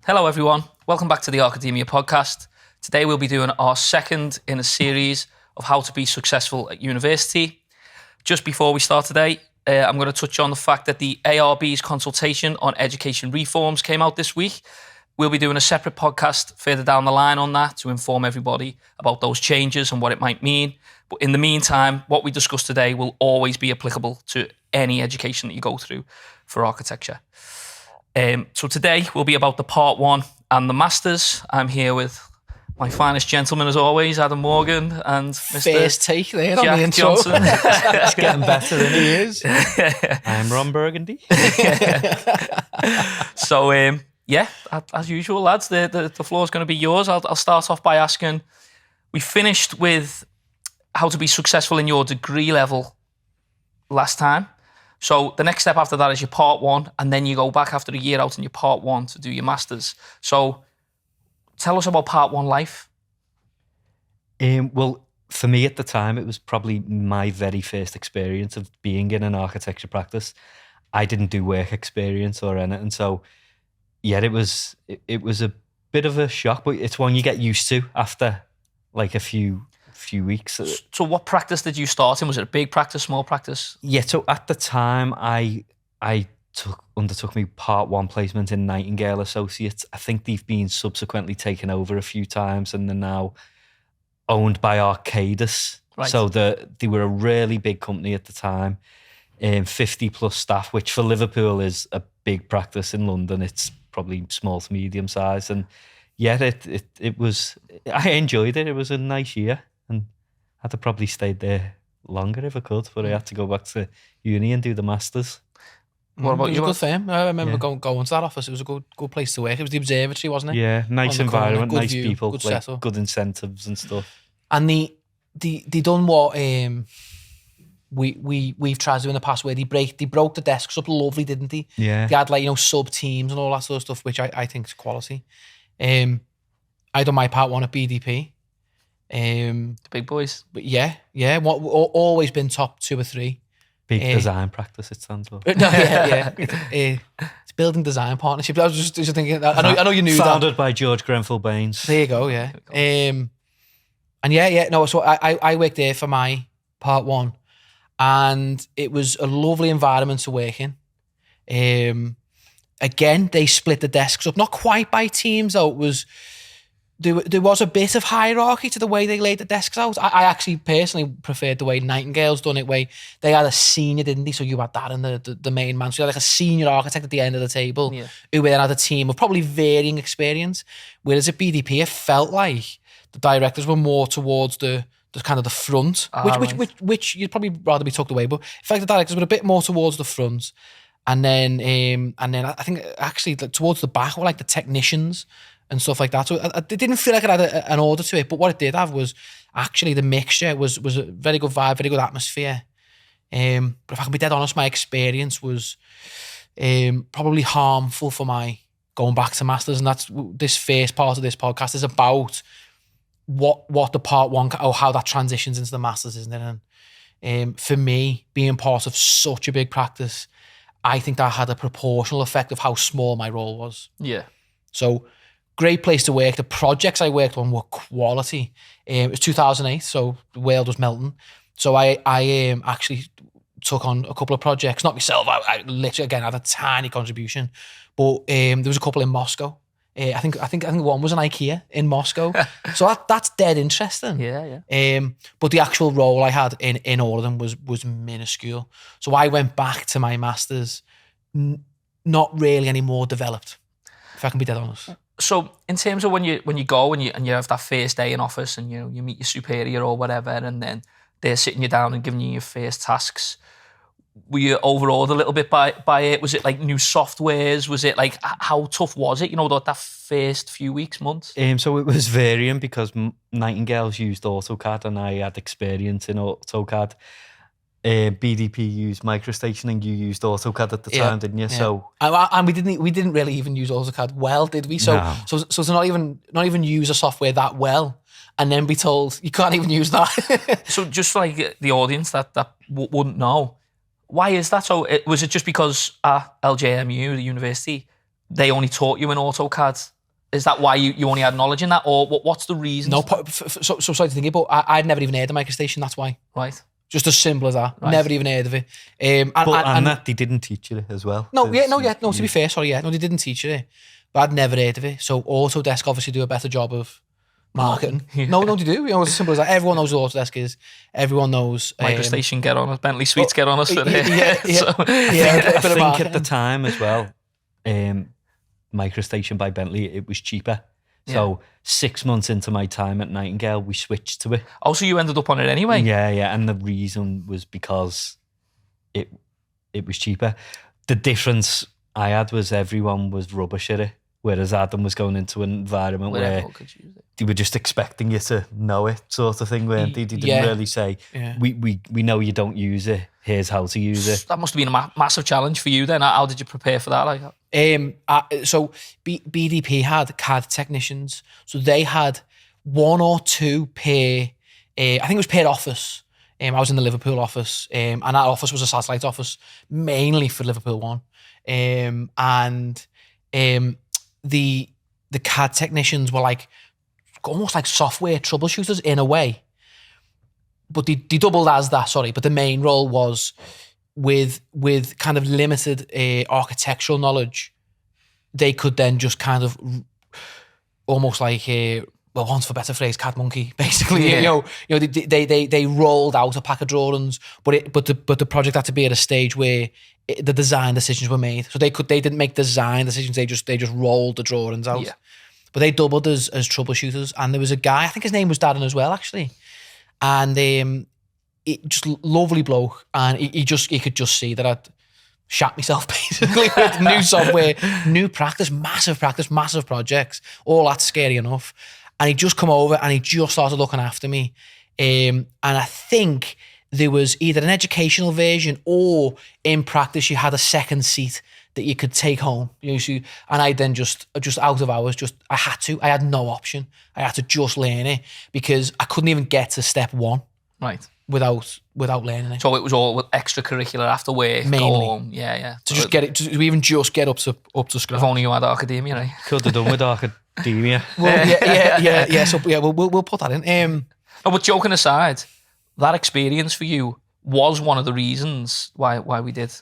Hello everyone, welcome back to the ArchAdemia podcast. Today we'll be doing our second in a series of how to be successful at university. Just before we start today, I'm going to touch on the fact that the ARB's consultation on education reforms came out this week. We'll be doing a separate podcast further down the line on that to inform everybody about those changes and what it might mean. But in the meantime, what we discuss today will always be applicable to any education that you go through for architecture. So today will be about the part one and the masters. I'm here with my finest gentleman as always, Adam Morgan and Mr. First take there Jack on the intro. Johnson. It's getting better than he is. I'm Ron Burgundy. So as usual, lads, the floor is going to be yours. I'll start off by asking, we finished with how to be successful in your degree level last time. So the next step after that is your part one, and then you go back after a year out in your part one to do your masters. So tell us about part one life. Well, for me at the time, it was probably my very first experience of being in an architecture practice. I didn't do work experience or anything. So yeah, it was a bit of a shock, but it's one you get used to after like a few weeks. So what practice did you start in? Was it a big practice, small practice? Yeah, so at the time I undertook my part one placement in Nightingale Associates. I think they've been subsequently taken over a few times and they're now owned by Arcadis. Right. So they were a really big company at the time, 50 plus staff, which for Liverpool is a big practice. In London it's probably small to medium size. And yeah, it was, I enjoyed it. It was a nice year. And I'd have probably stayed there longer if I could, but I had to go back to uni and do the masters. What about you? It was a good firm. I remember going to that office. It was a good place to work. It was the observatory, wasn't it? Yeah, nice environment, corner, nice view, people, good like setup. good incentives and stuff. And they done what we've tried to do in the past, where they broke the desks up lovely, didn't they? Yeah. They had sub teams and all that sort of stuff, which I think is quality. I done my part one at BDP. The big boys. But yeah, always been top 2 or 3. Big design practice, it stands for. No, yeah. It's building design partnership. I was just thinking. I know you knew Founded that. by George Grenfell Baines. There you go. Yeah. And no. So I worked there for my part one, and it was a lovely environment to work in. Again, they split the desks up, not quite by teams though. It was. There was a bit of hierarchy to the way they laid the desks out. I actually personally preferred the way Nightingale's done it, where they had a senior, didn't they? So you had that in the main man. So you had like a senior architect at the end of the table, who then had a team of probably varying experience. Whereas at BDP, it felt like the directors were more towards the kind of the front, which you'd probably rather be tucked away. But in fact, the directors were a bit more towards the front. And then I think actually towards the back were like the technicians and stuff like that. So it didn't feel like it had an order to it, but what it did have was actually the mixture was a very good vibe, very good atmosphere. But if I can be dead honest, my experience was probably harmful for my going back to masters, and that's this first part of this podcast is about what the part one or how that transitions into the masters, isn't it? And for me, being part of such a big practice, I think that had a proportional effect of how small my role was. Yeah. So great place to work. The projects I worked on were quality. It was 2008, so the world was melting. So I actually took on a couple of projects. Not myself. I literally again had a tiny contribution, but there was a couple in Moscow. I think one was an IKEA in Moscow. So that's dead interesting. Yeah. But the actual role I had in all of them was minuscule. So I went back to my masters, not really any more developed, if I can be dead honest. So in terms of when you go and you have that first day in office and you meet your superior or whatever, and then they're sitting you down and giving you your first tasks, were you overawed a little bit by it? Was it like new softwares? Was it like, how tough was it? That first few weeks, months? So it was varying because Nightingale's used AutoCAD and I had experience in AutoCAD. BDP used MicroStation and you used AutoCAD at the time, didn't you? Yeah. So and we didn't really even use AutoCAD well, did we? So no. so to not even use a software that well and then be told you can't even use that. So just like the audience that wouldn't know, why is that? So was it just because at LJMU, the university, they only taught you in AutoCAD Is that why you only had knowledge in that, or what's the reason? No, so sorry to think it, but I'd never even heard of MicroStation. That's why. Right. Just as simple as that. Right. Never even heard of it. And that they didn't teach you as well. No, to be fair, sorry, no, they didn't teach you it. But I'd never heard of it. So Autodesk obviously do a better job of marketing. Yeah. No, they do. You know, it's as simple as that. Everyone knows what Autodesk is. Everyone knows MicroStation get on us. Bentley Suites get on us. Yeah, So, I think at the time as well, MicroStation by Bentley, it was cheaper. So 6 months into my time at Nightingale, we switched to it. Oh, so you ended up on it anyway? Yeah. And the reason was because it was cheaper. The difference I had was everyone was rubbish at it, whereas Adam was going into an environment where they were just expecting you to know it, sort of thing, weren't they? They didn't really say, we know you don't use it, here's how to use it. That must have been a massive challenge for you then. How did you prepare for that? So BDP had CAD technicians, so they had 1 or 2 per, I think it was per office. I was in the Liverpool office, and that office was a satellite office, mainly for Liverpool One. The CAD technicians were like almost like software troubleshooters in a way, but they doubled as that. Sorry, but the main role was with kind of limited architectural knowledge. They could then just kind of almost like want for a better phrase, CAD monkey, basically. You know, they rolled out a pack of drawings, but the project had to be at a stage where the design decisions were made. So they didn't make design decisions. They just rolled the drawings out. Yeah. But they doubled as troubleshooters. And there was a guy, I think his name was Darren as well, actually. And just lovely bloke. And he could just see that I'd shat myself basically with new software, new practice, massive projects. All that's scary enough. And he just come over and he just started looking after me. And I think there was either an educational version or in practice you had a second seat that you could take home. And I then just out of hours, I had no option. I had to just learn it because I couldn't even get to step 1. Right. Without learning it. So it was all extracurricular after work. Mainly. Home. Yeah. To just get it, to even just get up to scratch. If only you had ArchAdemia, right? Could have done with ArchAdemia. Well, yeah. So yeah, we'll put that in. No, but joking aside, that experience for you was one of the reasons why we did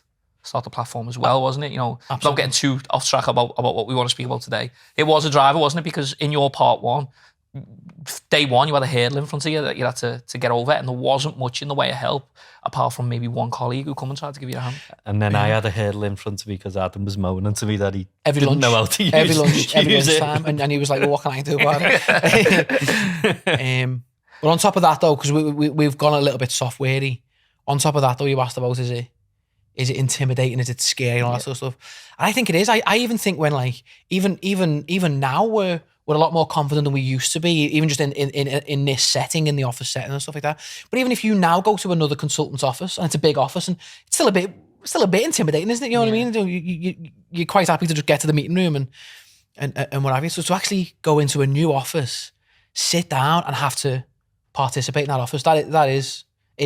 start the platform as well, wasn't it? You know, absolutely. Not getting too off track about what we want to speak about today. It was a driver, wasn't it? Because in your part 1, day 1, you had a hurdle in front of you that you had to get over, and there wasn't much in the way of help apart from maybe one colleague who come and tried to give you a hand. And then I had a hurdle in front of me because Adam was moaning to me that he didn't know how to use every lunch it. Time, and he was like, well, what can I do about it? But on top of that though, because we've gone a little bit software-y, on top of that though, you asked about is it intimidating, is it scary, and all that sort of stuff. And I think it is. I even think when like even now we're a lot more confident than we used to be, even just in this setting, in the office setting and stuff like that. But even if you now go to another consultant's office and it's a big office and it's still a bit intimidating, isn't it? You know what I mean? You're quite happy to just get to the meeting room and what have you. So to actually go into a new office, sit down and have to participate in that office, that is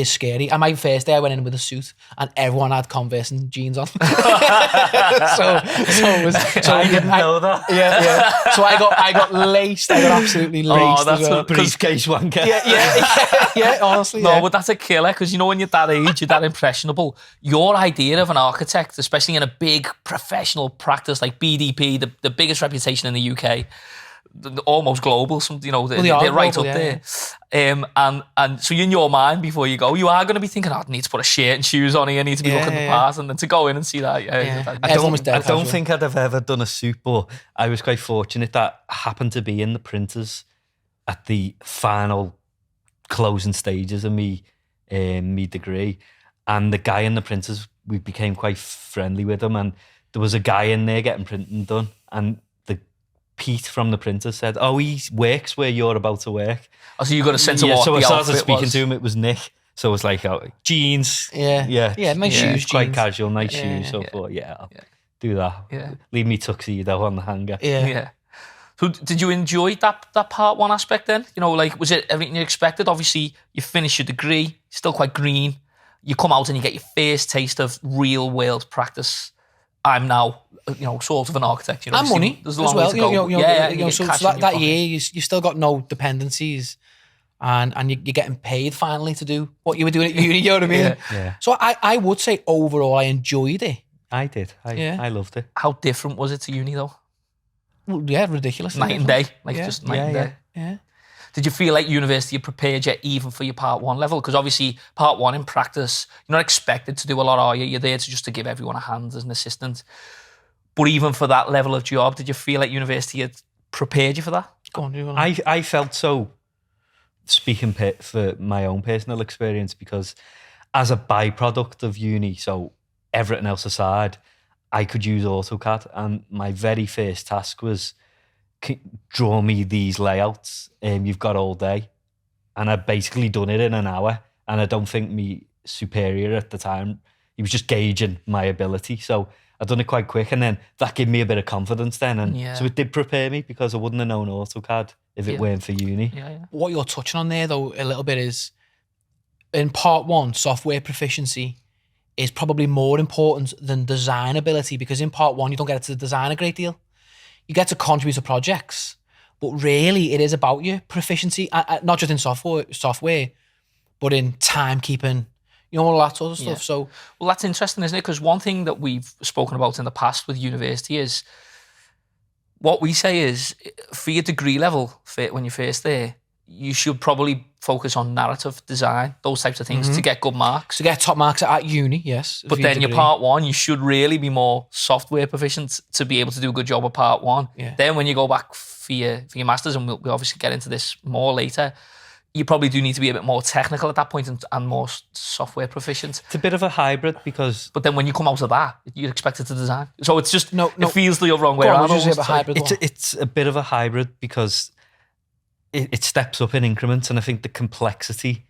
scary. And my first day I went in with a suit and everyone had Converse and jeans on. so I didn't know that. Yeah. So I got laced. I got absolutely laced. Oh, that's a briefcase wanker. Yeah, honestly. No, but that's a killer because you know when you're that age, you're that impressionable. Your idea of an architect, especially in a big professional practice like BDP, the biggest reputation in the UK, almost global, they're right up there. And so in your mind before you go, you are going to be thinking, I need to put a shirt and shoes on here, I need to be looking the part, and then to go in and see that. I don't think I'd have ever done a suit, but I was quite fortunate that I happened to be in the printers at the final closing stages of me degree, and the guy in the printers, we became quite friendly with him, and there was a guy in there getting printing done, and Pete from the printer said, "Oh, he works where you're about to work." Oh, so you got a sense of what so the I started outfit speaking was. to him. It was Nick, so it was like jeans, nice shoes, quite jeans. casual, nice shoes. So I thought, I'll do that. Yeah, leave me tuxedo on the hanger. Yeah. So did you enjoy that part 1 aspect then? You know, like was it everything you expected? Obviously, you finish your degree, still quite green. You come out and you get your first taste of real world practice. I'm now, sort of an architect. And money there's as a long well. way to go. You So get cash in your that pocket. year, you've still got no dependencies, and you're getting paid finally to do what you were doing at uni. You know what I mean? Yeah. So I would say overall, I enjoyed it. I did. I loved it. How different was it to uni though? Well, yeah, ridiculous. Night and day, Yeah. just night and day. Yeah. Did you feel like university had prepared you even for your part one level? Because obviously part one in practice, you're not expected to do a lot, are you? You're there to give everyone a hand as an assistant. But even for that level of job, did you feel like university had prepared you for that? Go on. I felt so, speaking for my own personal experience, because as a byproduct of uni, so everything else aside, I could use AutoCAD, and my very first task was draw me these layouts. You've got all day, and I'd basically done it in an hour. And I don't think me superior at the time, he was just gauging my ability. So I'd done it quite quick, and then that gave me a bit of confidence then. And so it did prepare me, because I wouldn't have known AutoCAD if it weren't for uni. Yeah. What you're touching on there, though, a little bit is, in part one, software proficiency is probably more important than design ability, because in part one, you don't get to design a great deal. You get to contribute to projects, but really it is about your proficiency, not just in software, but in timekeeping, all that sort of stuff. Yeah. So, well, that's interesting, isn't it? Because one thing that we've spoken about in the past with university is, what we say is, for your degree level, when you're first there, you should probably focus on narrative design, those types of things, to get good marks. To get top marks at uni, yes. But then your part one, you should really be more software proficient to be able to do a good job at part one. Yeah. Then when you go back for your masters, and we'll obviously get into this more later, you probably do need to be a bit more technical at that point and more software proficient. It's a bit of a hybrid, because... But then when you come out of that, you're expected to design. So it's just, No. it feels the wrong way Go on, around. what did you say almost. about hybrid? It's a bit of a hybrid, because it steps up in increments, and I think the complexity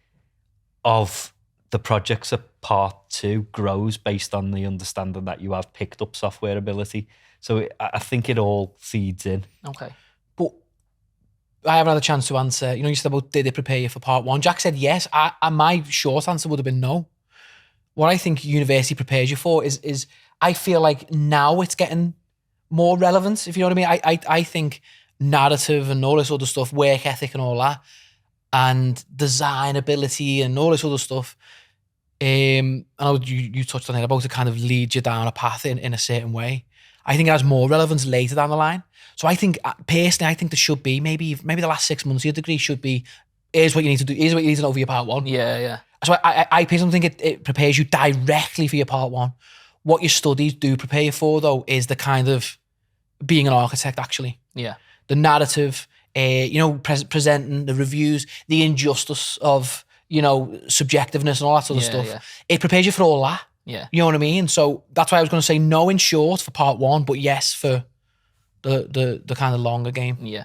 of the projects at part two grows based on the understanding that you have picked up software ability. So I think it all feeds in. Okay. But I haven't had a chance to answer. You said about, did it prepare you for part one? Jack said yes. My short answer would have been no. What I think university prepares you for is I feel like now it's getting more relevant, if you know what I mean. I think narrative and all this other stuff, work ethic and all that, and design ability and all this other stuff. I know you touched on it, about to kind of lead you down a path in a certain way. I think it has more relevance later down the line. So I think, personally, there should be maybe the last 6 months of your degree should be, here's what you need to do, here's what you need to know for your part one. Yeah. So I personally think it prepares you directly for your part one. What your studies do prepare you for, though, is the kind of being an architect, actually. Yeah. The narrative, presenting the reviews, the injustice of, subjectiveness and all that sort of stuff. Yeah. It prepares you for all that. Yeah. You know what I mean? So that's why I was going to say no in short for part one, but yes for the kind of longer game. Yeah.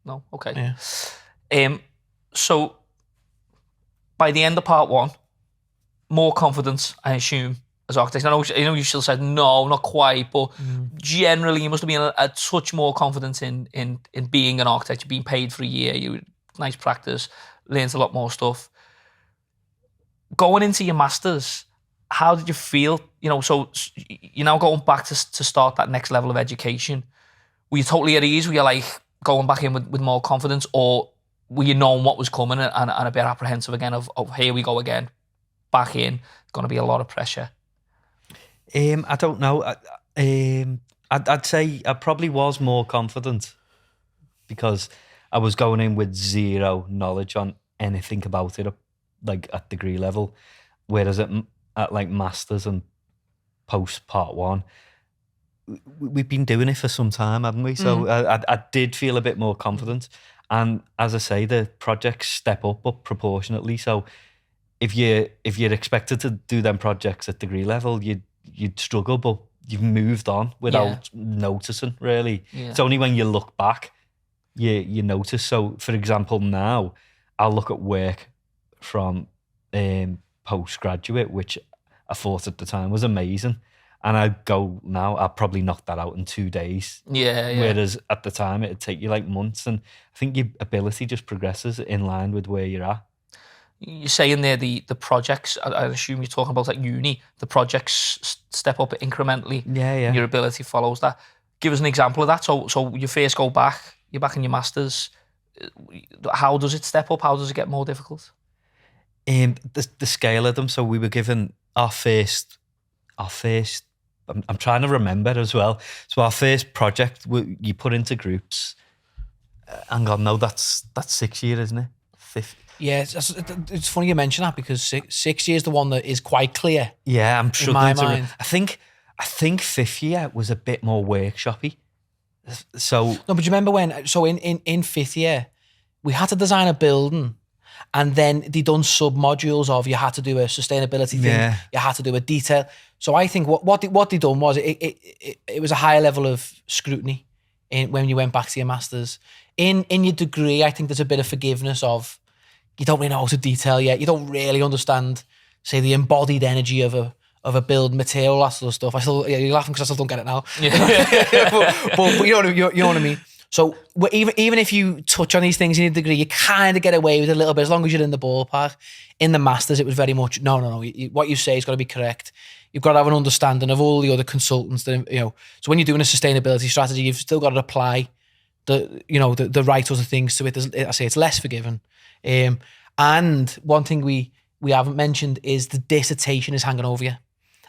No, okay. Yeah. So by the end of part one, more confidence, I assume, as architects. I know you still said no, not quite, but generally you must have been a touch more confident in being an architect. You've been paid for a year, you nice practice, learned a lot more stuff. Going into your masters, how did you feel? So you're now going back to start that next level of education. Were you totally at ease? Were you like going back in with more confidence, or were you knowing what was coming and a bit apprehensive again of here we go again, back in, going to be a lot of pressure? I don't know. I'd say I probably was more confident, because I was going in with zero knowledge on anything about it, like at degree level, whereas at like masters and post part one, we've been doing it for some time, haven't we? So I did feel a bit more confident, and as I say, the projects step up proportionately. So if you're expected to do them projects at degree level, you'd struggle, but you've moved on without noticing, really. Yeah. It's only when you look back you notice. So for example, now I'll look at work from postgraduate, which I thought at the time was amazing, and I'd go now, I'll probably knock that out in 2 days. Yeah. Whereas at the time it'd take you like months, and I think your ability just progresses in line with where you're at. You're saying there the projects, I assume you're talking about at uni, the projects step up incrementally. Yeah, yeah. And your ability follows that. Give us an example of that. So you first go back, you're back in your masters. How does it step up? How does it get more difficult? The scale of them. So we were given our first. I'm trying to remember as well. So our first project, you put into groups. Hang on, no, that's 6 years, isn't it? Fifth. Yeah, it's funny you mention that because 6 years the one that is quite clear. Yeah, I'm struggling in my mind. I think fifth year was a bit more workshoppy. So no, but you remember when? So in fifth year, we had to design a building, and then they done sub modules of you had to do a sustainability thing, you had to do a detail. So I think what they done was it was a higher level of scrutiny when you went back to your masters. In your degree, I think there's a bit of forgiveness of you don't really know how to detail yet. You don't really understand, say, the embodied energy of a build material, that sort of stuff. You're laughing because I still don't get it now. Yeah. but you know what I mean. So even if you touch on these things in your degree, you kind of get away with it a little bit as long as you're in the ballpark. In the masters, it was very much no. What you say has got to be correct. You've got to have an understanding of all the other consultants that So when you're doing a sustainability strategy, you've still got to apply the right sort of things to it. I say it's less forgiving. And one thing we haven't mentioned is the dissertation is hanging over you.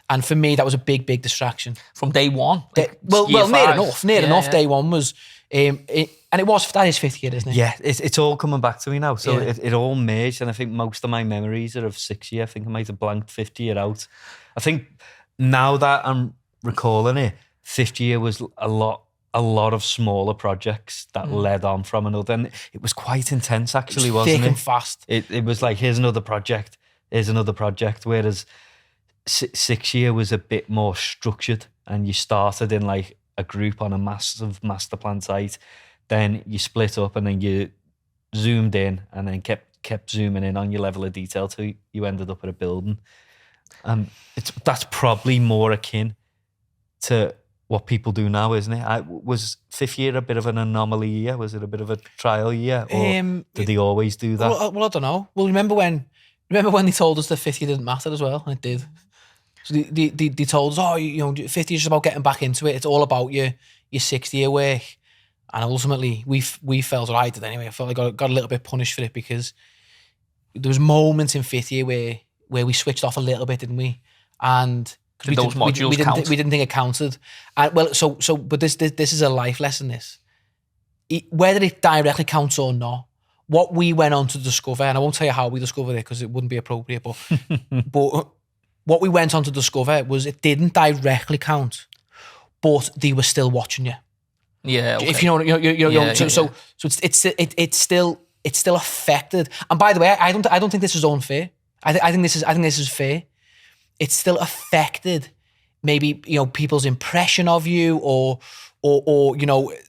And for me, that was a big distraction. From day one? Well, near enough. Day one was, and that is fifth year, isn't it? Yeah, it's all coming back to me now. So it all merged, and I think most of my memories are of 6 year. I think I might have blanked 50 year out. I think now that I'm recalling it, 50 year was a lot of smaller projects that led on from another. And it was quite intense, actually, wasn't it? Thick and fast. It was like, here's another project. Whereas 6 year was a bit more structured, and you started in like a group on a massive master plan site. Then you split up, and then you zoomed in, and then kept zooming in on your level of detail till you ended up at a building. That's probably more akin to what people do now, isn't it? Was fifth year a bit of an anomaly year? Was it a bit of a trial year, or did they always do that? Well, I don't know. Well, remember when they told us that fifth year didn't matter as well, and it did. So they told us, fifth year is about getting back into it. It's all about your 6th year work, and ultimately we felt, or I did anyway. I felt like I got a little bit punished for it because there was moments in fifth year where we switched off a little bit, didn't we? And Did those modules count? We didn't think it counted. But this is a life lesson, this. Whether it directly counts or not, what we went on to discover, and I won't tell you how we discovered it because it wouldn't be appropriate, but what we went on to discover was it didn't directly count, but they were still watching you. Yeah, okay. If you know, so it's still affected. And by the way, I don't think this is unfair. I think this is fair. It's still affected maybe, people's impression of you or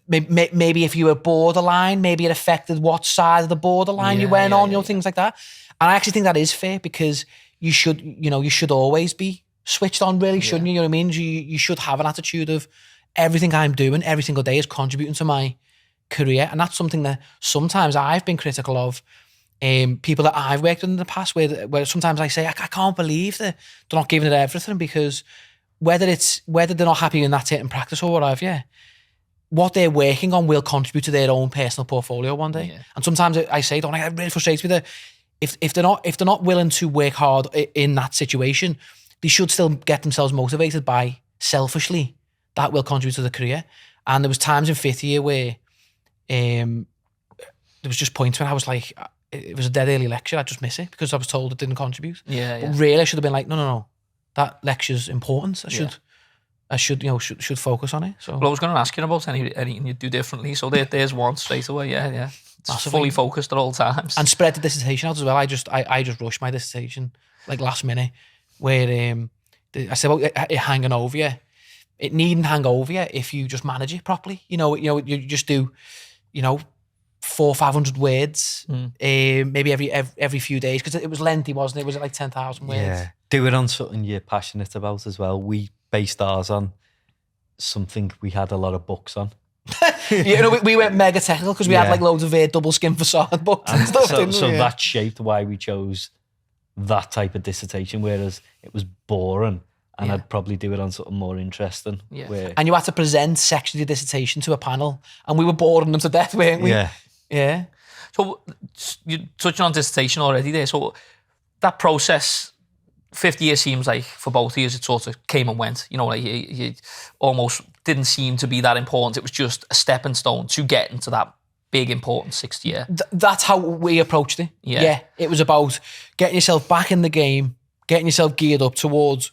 maybe if you were borderline, maybe it affected what side of the borderline you went on, things like that. And I actually think that is fair because you should always be switched on, really, shouldn't you? You know what I mean? You should have an attitude of everything I'm doing every single day is contributing to my career. And that's something that sometimes I've been critical of. People that I've worked with in the past where sometimes I say I can't believe that they're not giving it everything, because whether they're not happy in that in practice or whatever, what they're working on will contribute to their own personal portfolio one day. And sometimes I say, don't I? It really frustrates me that if they're not willing to work hard in that situation, they should still get themselves motivated by selfishly that will contribute to the career. And there was times in fifth year where there was just points when I was like, it was a dead early lecture, I'd just miss it because I was told it didn't contribute. But really I should have been like, no, that lecture's important. I should focus on it. So well, I was going to ask you about anything you do differently. So there's one straight away. It's massively fully focused at all times. And spread the dissertation out as well. I just rushed my dissertation like last minute, where I said about it hanging over you. It needn't hang over you if you just manage it properly. You just do, 400-500 words, maybe every few days, because it was lengthy, wasn't it? Was it like 10,000 words? Yeah, do it on something you're passionate about as well. We based ours on something we had a lot of books on. You know, we went mega technical because we had Yeah. like loads of double skin facade books and stuff, so didn't we? so Yeah. that shaped why we chose that type of dissertation, whereas it was boring and Yeah. I'd probably do it on something more interesting. Yeah. Where, And you had to present sections of your dissertation to a panel, and we were boring them to death, weren't we? yeah. Yeah. So you're touching on dissertation already there. So that process, 50 years seems like for both of you, it sort of came and went. You know, like you almost didn't seem to be that important. It was just a stepping stone to get into that big important 60 year. That's how we approached it. Yeah. It was about getting yourself back in the game, getting yourself geared up towards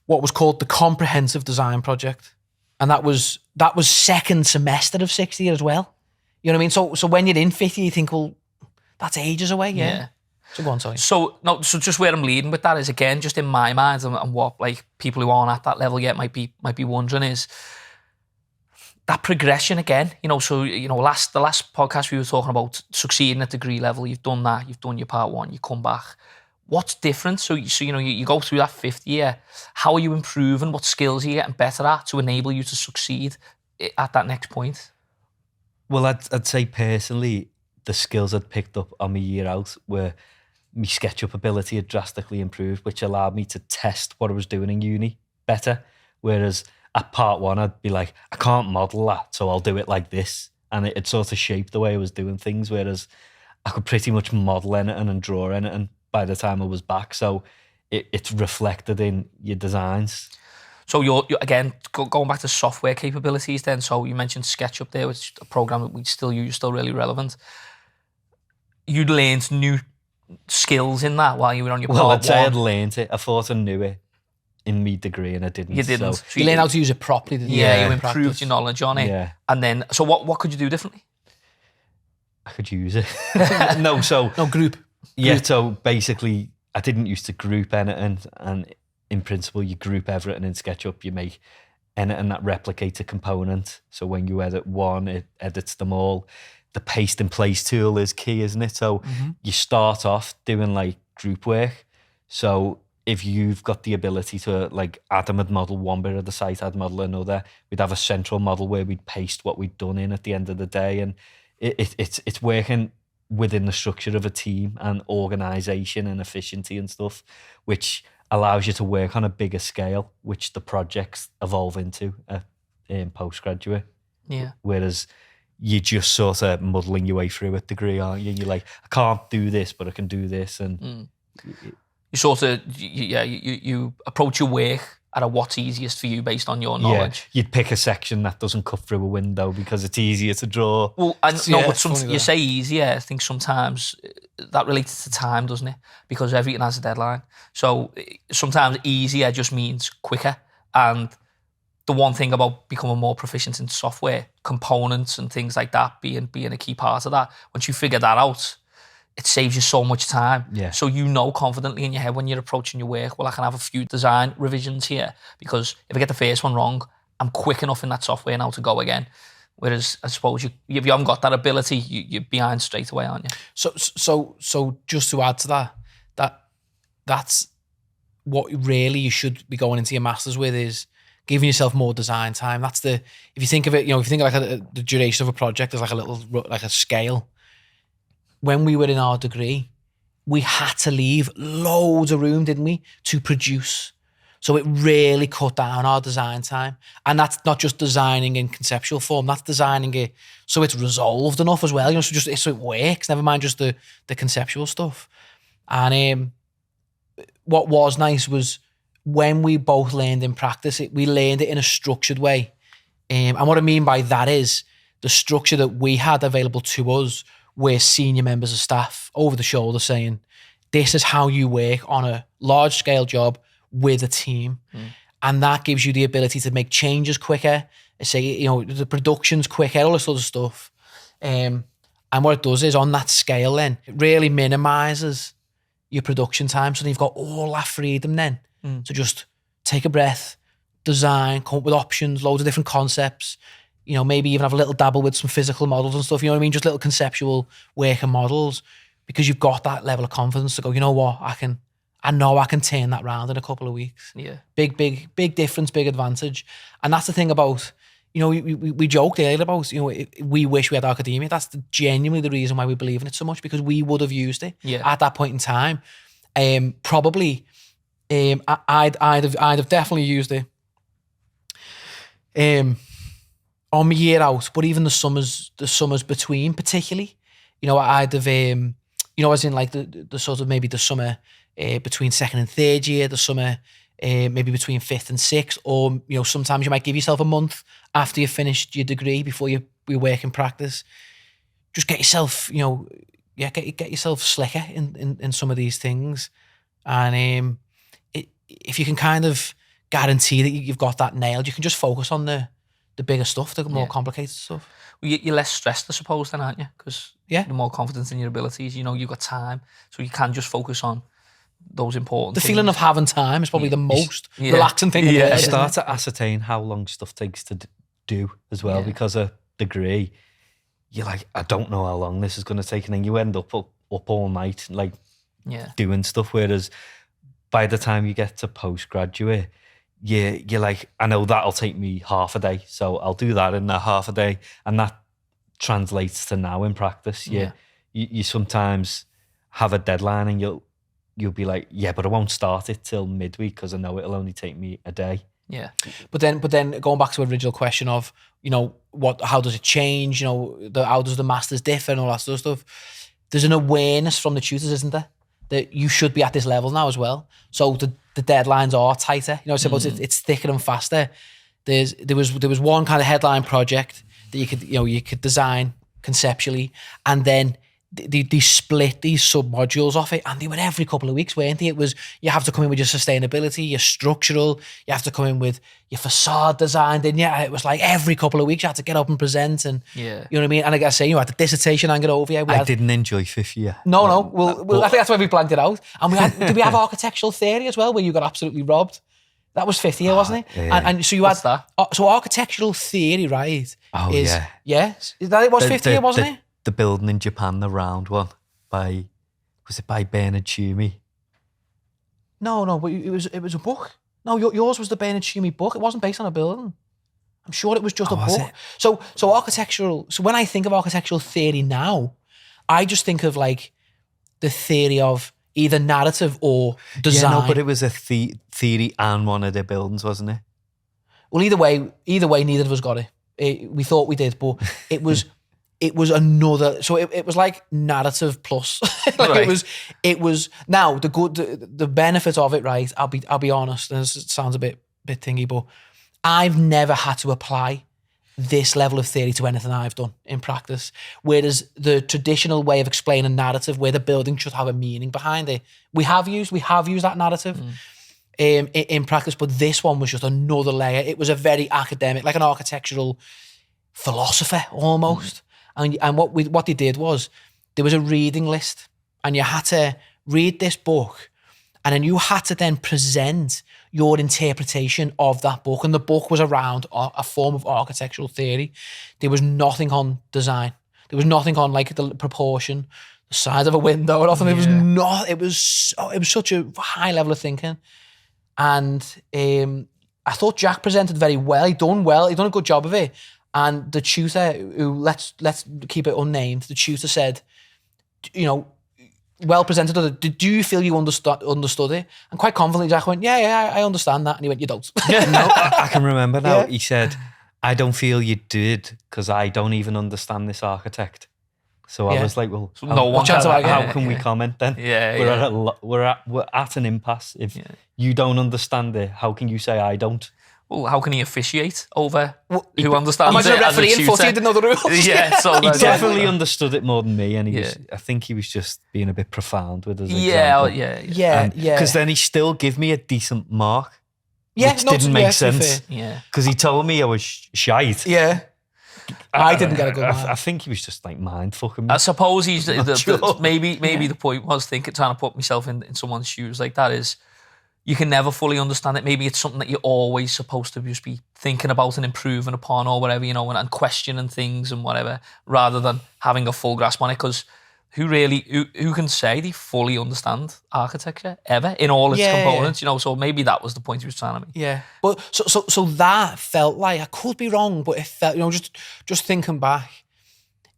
what was called the comprehensive design project. And that was second semester of 60 year as well. You know what I mean? So when you're in 50, you think, well, that's ages away. Yeah. So go on, sorry. So just where I'm leading with that is, again, just in my mind, and what like people who aren't at that level yet might be wondering is that progression again. You know, so you know, the last podcast we were talking about succeeding at degree level. You've done that. You've done your part one. You come back. What's different? So you know, you go through that 5th year. How are you improving? What skills are you getting better at to enable you to succeed at that next point? Well, I'd say personally, the skills I'd picked up on my year out were my SketchUp ability had drastically improved, which allowed me to test what I was doing in uni better. Whereas at part one, I'd be like, I can't model that, so I'll do it like this. And it sort of shaped the way I was doing things, whereas I could pretty much model anything and draw anything by the time I was back. So it's reflected in your designs. So you're again, going back to software capabilities then, so you mentioned SketchUp there, which is a program that we still use, still really relevant. You learned new skills in that while you were on your Well, part I'd say I'd one. learned it. I thought I knew it in my degree and I didn't. You didn't. So, You learn how to use it properly, didn't you? Yeah, you In improved practice. your knowledge on it. yeah, And then, so what could you do differently? I could use it. No, Group. yeah, so basically I didn't used to group anything, and in principle you group everything in SketchUp. You make anything that replicates a component, so when you edit one, it edits them all. The paste in place tool is key, isn't it? So you start off doing like group work. So if you've got the ability to, like, Adam would model one bit of the site, I'd model another, we'd have a central model where we'd paste what we'd done in at the end of the day. And it's working within the structure of a team and organisation and efficiency and stuff, which allows you to work on a bigger scale, which the projects evolve into in postgraduate. Yeah. Whereas you're just sort of muddling your way through a degree, aren't you? You're like, I can't do this, but I can do this. And You sort of, you approach your work at a what's easiest for you based on your knowledge. yeah, you'd pick a section that doesn't cut through a window because it's easier to draw. Well, I know, Yeah, but it's funny you that. say easier. I think sometimes that relates to time, doesn't it? Because everything has a deadline. So sometimes easier just means quicker. And the one thing about becoming more proficient in software, components and things like that, being a key part of that, once you figure that out, it saves you so much time. Yeah. So you know confidently in your head when you're approaching your work, well, I can have a few design revisions here because if I get the first one wrong, I'm quick enough in that software now to go again. Whereas I suppose if you haven't got that ability, you're behind straight away, aren't you? So just to add to that's what really you should be going into your masters with, is giving yourself more design time. That's if you think of it, if you think of like the duration of a project as like a scale. When we were in our degree, we had to leave loads of room, didn't we, to produce. So it really cut down our design time. And that's not just designing in conceptual form, that's designing it so it's resolved enough as well, so it works, never mind just the conceptual stuff. And what was nice was when we both learned in practice, we learned it in a structured way. And what I mean by that is the structure that we had available to us, where senior members of staff over the shoulder saying, this is how you work on a large scale job with a team. And that gives you the ability to make changes quicker, say, the production's quicker, all this sort of stuff. And what it does is on that scale then, it really minimizes your production time. So then you've got all that freedom then to just take a breath, design, come up with options, loads of different concepts, maybe even have a little dabble with some physical models and stuff, you know what I mean? Just little conceptual working models, because you've got that level of confidence to go, you know what, I know I can turn that round in a couple of weeks. Yeah. Big difference, big advantage. And that's the thing about, you know, we joked earlier about, you know, we wish we had ArchAdemia. That's genuinely the reason why we believe in it so much, because we would have used it at that point in time. Probably, I'd have definitely used it on my year out, but even the summers between, particularly, you know, I'd have, you know, as in like the sort of maybe the summer between second and third year, the summer maybe between fifth and sixth, or, you know, sometimes you might give yourself a month after you've finished your degree before you work in practice. Just get yourself, you know, get yourself slicker in some of these things. And if you can kind of guarantee that you've got that nailed, you can just focus on the bigger stuff, the more complicated stuff. Well, you're less stressed, I suppose, then, aren't you? Because you're more confident in your abilities. You know, you've got time, so you can just focus on those important things. Feeling of having time is probably the most relaxing thing. You start to ascertain how long stuff takes to do as well, because a degree, you're like, I don't know how long this is going to take, and then you end up all night, like doing stuff. Whereas by the time you get to postgraduate, you're like, I know that'll take me half a day, so I'll do that in that half a day, and that translates to now in practice. You sometimes have a deadline, and you'll be like, but I won't start it till midweek because I know it'll only take me a day. Yeah, but then going back to the original question of, you know, how does it change? You know, how does the masters differ and all that sort of stuff? There's an awareness from the tutors, isn't there, that you should be at this level now as well. So the deadlines are tighter. You know, I suppose it's thicker and faster. There was one kind of headline project that you could design conceptually, and then they split these sub-modules off it, and they were every couple of weeks, weren't they? It was, you have to come in with your sustainability, your structural, you have to come in with your facade design, and it was like every couple of weeks you had to get up and present, and you know what I mean? And like I say, you had the dissertation hanging over you. I didn't enjoy fifth year. No. Well, I think that's why we blanked it out. And did we have architectural theory as well, where you got absolutely robbed? That was fifth year, wasn't it? And so you had that. So architectural theory, right? Oh, is, that it was fifth year, wasn't it? The building in Japan, the round one, was it by Bernard Tschumi? No, but it was a book. No, yours was the Bernard Tschumi book. It wasn't based on a building. I'm sure it was just a book. So architectural. So when I think of architectural theory now, I just think of like the theory of either narrative or design. Yeah, no, but it was a theory and one of the buildings, wasn't it? Well, either way, neither of us got it. We thought we did, but it was. It was another, so it was like narrative plus. It was now the benefit of it, right? I'll be honest, and it sounds a bit thingy, but I've never had to apply this level of theory to anything I've done in practice. Whereas the traditional way of explaining narrative, where the building should have a meaning behind it, we have used that narrative in practice, but this one was just another layer. It was a very academic, like an architectural philosopher almost. And what they did was, there was a reading list, and you had to read this book, and then you had to then present your interpretation of that book. And the book was around a form of architectural theory. There was nothing on design. There was nothing on like the proportion, the size of a window, or nothing. It was such a high level of thinking. And I thought Jack presented very well. He done a good job of it. And the tutor, who let's keep it unnamed, the tutor said, you know, well presented. Do you feel you understood it? And quite confidently, Jack went, yeah, I understand that. And he went, you don't. No, I can remember now. Yeah. He said, I don't feel you did, because I don't even understand this architect. So I was like, well, how can we comment then? We're at an impasse. If you don't understand it, how can you say I don't? Well, how can he officiate over who understands it? Imagine a referee in footy didn't know the rules. So he definitely understood it more than me, and I think he was just being a bit profound with his example. Yeah. Because then he still gave me a decent mark, which didn't make sense. Because he told me I was shite. Yeah. I didn't get a good mark. I think he was just like mind fucking me. I suppose he's maybe the point was trying to put myself in someone's shoes like that is, you can never fully understand it. Maybe it's something that you're always supposed to just be thinking about and improving upon or whatever, you know, and questioning things and whatever, rather than having a full grasp on it. Because who can say they fully understand architecture ever in all its components, you know, so maybe that was the point he was trying to make. Yeah. But so that felt like, I could be wrong, but it felt, you know, just thinking back,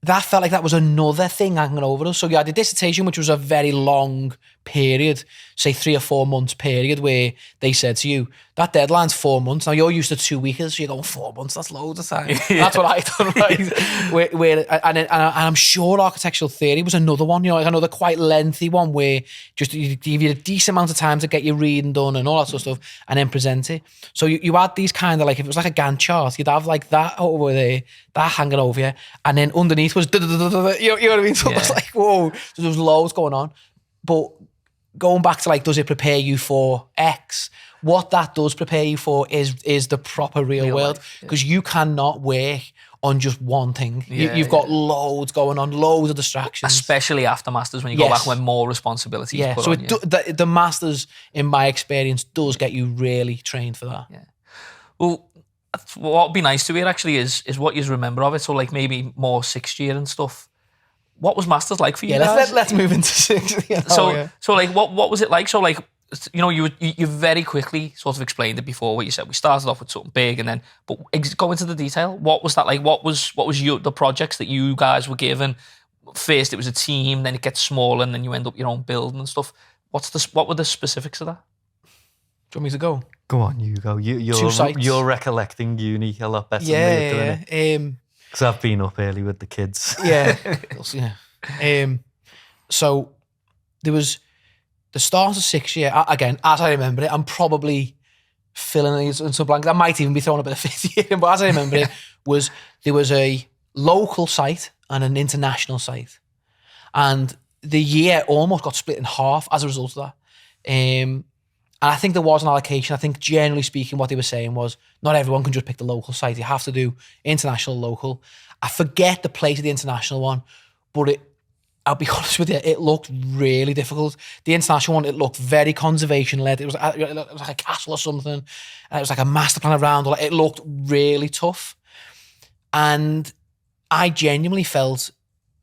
that felt like that was another thing hanging over us. So you had the dissertation, which was a very long period, say 3 or 4 months period, where they said to you, that deadline's 4 months. Now you're used to 2 weekers, so you're going 4 months, that's loads of time. That's what I done, right? And I'm sure architectural theory was another one, you know, like another quite lengthy one where just you give you a decent amount of time to get your reading done and all that sort of stuff and then present it. So you had these kind of like, if it was like a Gantt chart, you'd have like that over there, that hanging over you, and then underneath was, you know what I mean? So it was like, whoa, so there was loads going on. But going back to like, does it prepare you for X? What that does prepare you for is the proper real world, because you cannot work on just one thing. You've got loads going on, loads of distractions. Especially after Masters, when you go back when more responsibility is put on you. So the Masters, in my experience, does get you really trained for that. Yeah. Well, what would be nice to hear actually is what you remember of it. So like maybe more 6th year and stuff. What was Masters like for you guys? Let's move into 6th year. So like what was it like? So like, you know, you very quickly sort of explained it before, what you said. We started off with something big, and then, but go into the detail. What was that like? What was the projects that you guys were given? First, it was a team, then it gets smaller, and then you end up your own building and stuff. What were the specifics of that? Do you want me to go? Go on, you go. You're recollecting uni a lot better than me doing it. Because I've been up early with the kids. Yeah. So there was the start of 6th year. Again, as I remember it, I'm probably filling in some blanks. I might even be throwing a bit of 5th year, but as I remember it, there was a local site and an international site. And the year almost got split in half as a result of that. And I think there was an allocation. I think generally speaking, what they were saying was not everyone can just pick the local site. You have to do international, local. I forget the place of the international one, but I'll be honest with you, it looked really difficult. The international one, it looked very conservation-led. It was like a castle or something. And it was like a master plan around. It looked really tough. And I genuinely felt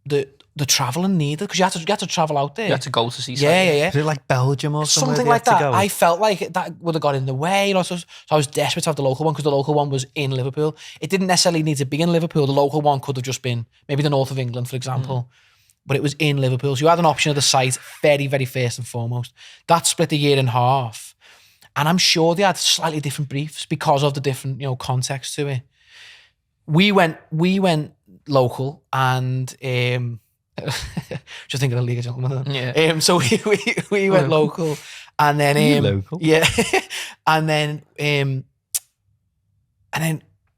that the travelling needed, because you had to travel out there. You had to go to see Yeah. Is it like Belgium or something like that? I felt like that would have got in the way. You know, so I was desperate to have the local one, because the local one was in Liverpool. It didn't necessarily need to be in Liverpool. The local one could have just been maybe the north of England, for example. But it was in Liverpool. So you had an option of the site, very, very first and foremost. That split the year in half. And I'm sure they had slightly different briefs because of the different, you know, context to it. We went local, and just thinking of League of Gentlemen. Yeah. So we went local, and then local. Yeah, and then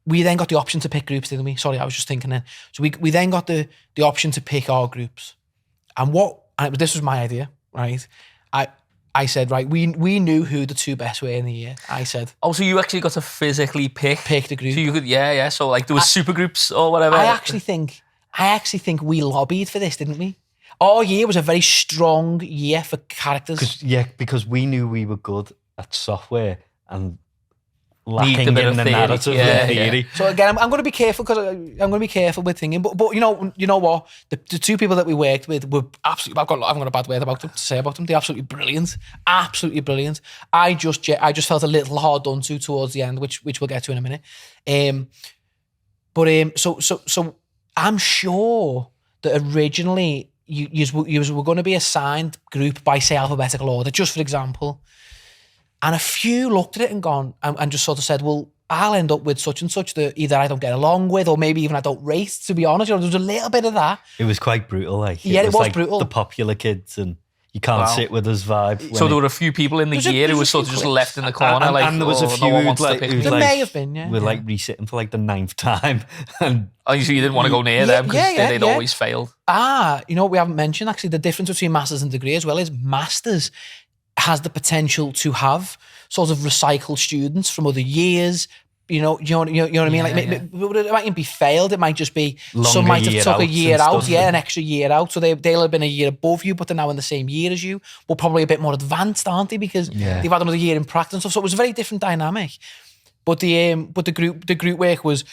we then got the option to pick groups, didn't we? Sorry, I was just thinking then. So we then got the option to pick our groups, and this was my idea, right? I said, right, we knew who the 2 best were in the year. I said, oh, so you actually got to physically pick the group. So you could, So like there was super groups or whatever. I actually think we lobbied for this, didn't we? Our year was a very strong year for characters. Because we knew we were good at software and lacking in the narrative and theory. So again, I'm going to be careful, because I'm going to be careful with thinking. But you know what? The 2 people that we worked with were absolutely. I've got a bad word about them to say about them. They're absolutely brilliant. Absolutely brilliant. I just felt a little hard done to towards the end, which we'll get to in a minute. So I'm sure that originally you were going to be assigned group by, say, alphabetical order, just for example. And a few looked at it and gone, and just sort of said, well, I'll end up with such and such that either I don't get along with, or maybe even I don't rate, to be honest. You know, there was a little bit of that. It was quite brutal, like. It was like brutal. The popular kids, and you can't sit with us vibe. So there were a few people in the year who were sort of just left in the corner. And there was a few there may have been, we're like resitting for like the 9th time. And so you didn't want to go near them because they'd always failed. You know what we haven't mentioned, actually, the difference between Masters and degree as well is Masters has the potential to have sort of recycled students from other years. You know what I mean? It mightn't be failed. It might just be some might have took a year out, an extra year out. So they'll have been a year above you, but they're now in the same year as you. But probably a bit more advanced, aren't they? Because they've had another year in practice and stuff. So it was a very different dynamic. But the group work was,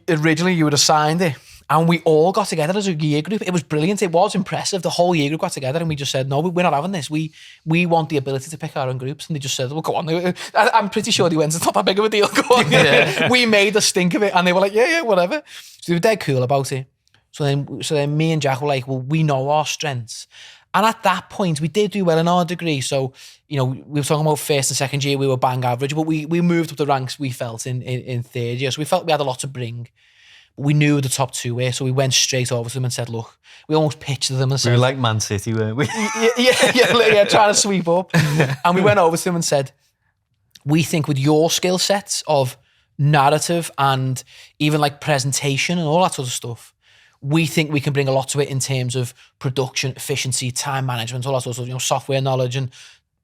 originally you were assigned it, And we all got together as a year group. It was brilliant. It was impressive. The whole year group got together and we just said, no, we're not having this. We want the ability to pick our own groups. And they just said, well, go on. I'm pretty sure they went, it's not that big of a deal. Go on. Yeah. We made a stink of it. And they were like, yeah, whatever. So they were dead cool about it. So then me and Jack were like, well, we know our strengths. And at that point, we did do well in our degree. So, we were talking about first and second year, we were bang average, but we moved up the ranks, we felt, in third year. So we felt we had a lot to bring. We knew the top two were, so we went straight over to them and said, look, we almost pitched to them and said... We were like Man City, weren't we? yeah, trying to sweep up. And we went over to them and said, we think with your skill sets of narrative and even like presentation and all that sort of stuff, we think we can bring a lot to it in terms of production, efficiency, time management, all that sort of software knowledge, and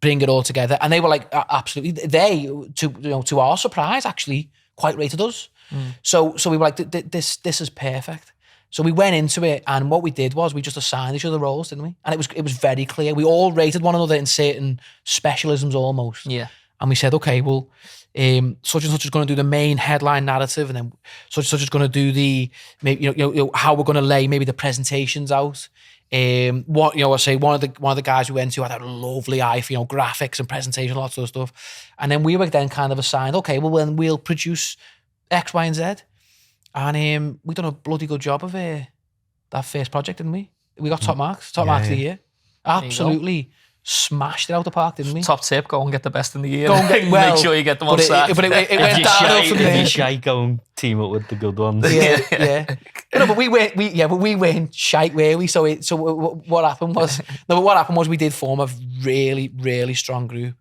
bring it all together. And they were like, absolutely. They, to our surprise, actually quite rated us. So we were like, this is perfect. So we went into it, and what we did was we just assigned each other roles, didn't we? And it was very clear. We all rated one another in certain specialisms almost. Yeah. And we said, okay, well, such and such is going to do the main headline narrative, and then such and such is going to do the maybe how we're going to lay maybe the presentations out. I say one of the guys we went to had a lovely eye for graphics and presentation, lots of stuff. And then we were then kind of assigned, okay, well then we'll produce X, Y, and Z. And we done a bloody good job of that first project, didn't we? We got top marks of the year. Absolutely smashed it out the park, didn't we? Top tip, go and get the best in the year. Go and get, make sure you get them on site. But it went downhill from there. If you're shy, go and team up with the good ones. Yeah. But we weren't shite, were we? So what happened was we did form a really, really strong group.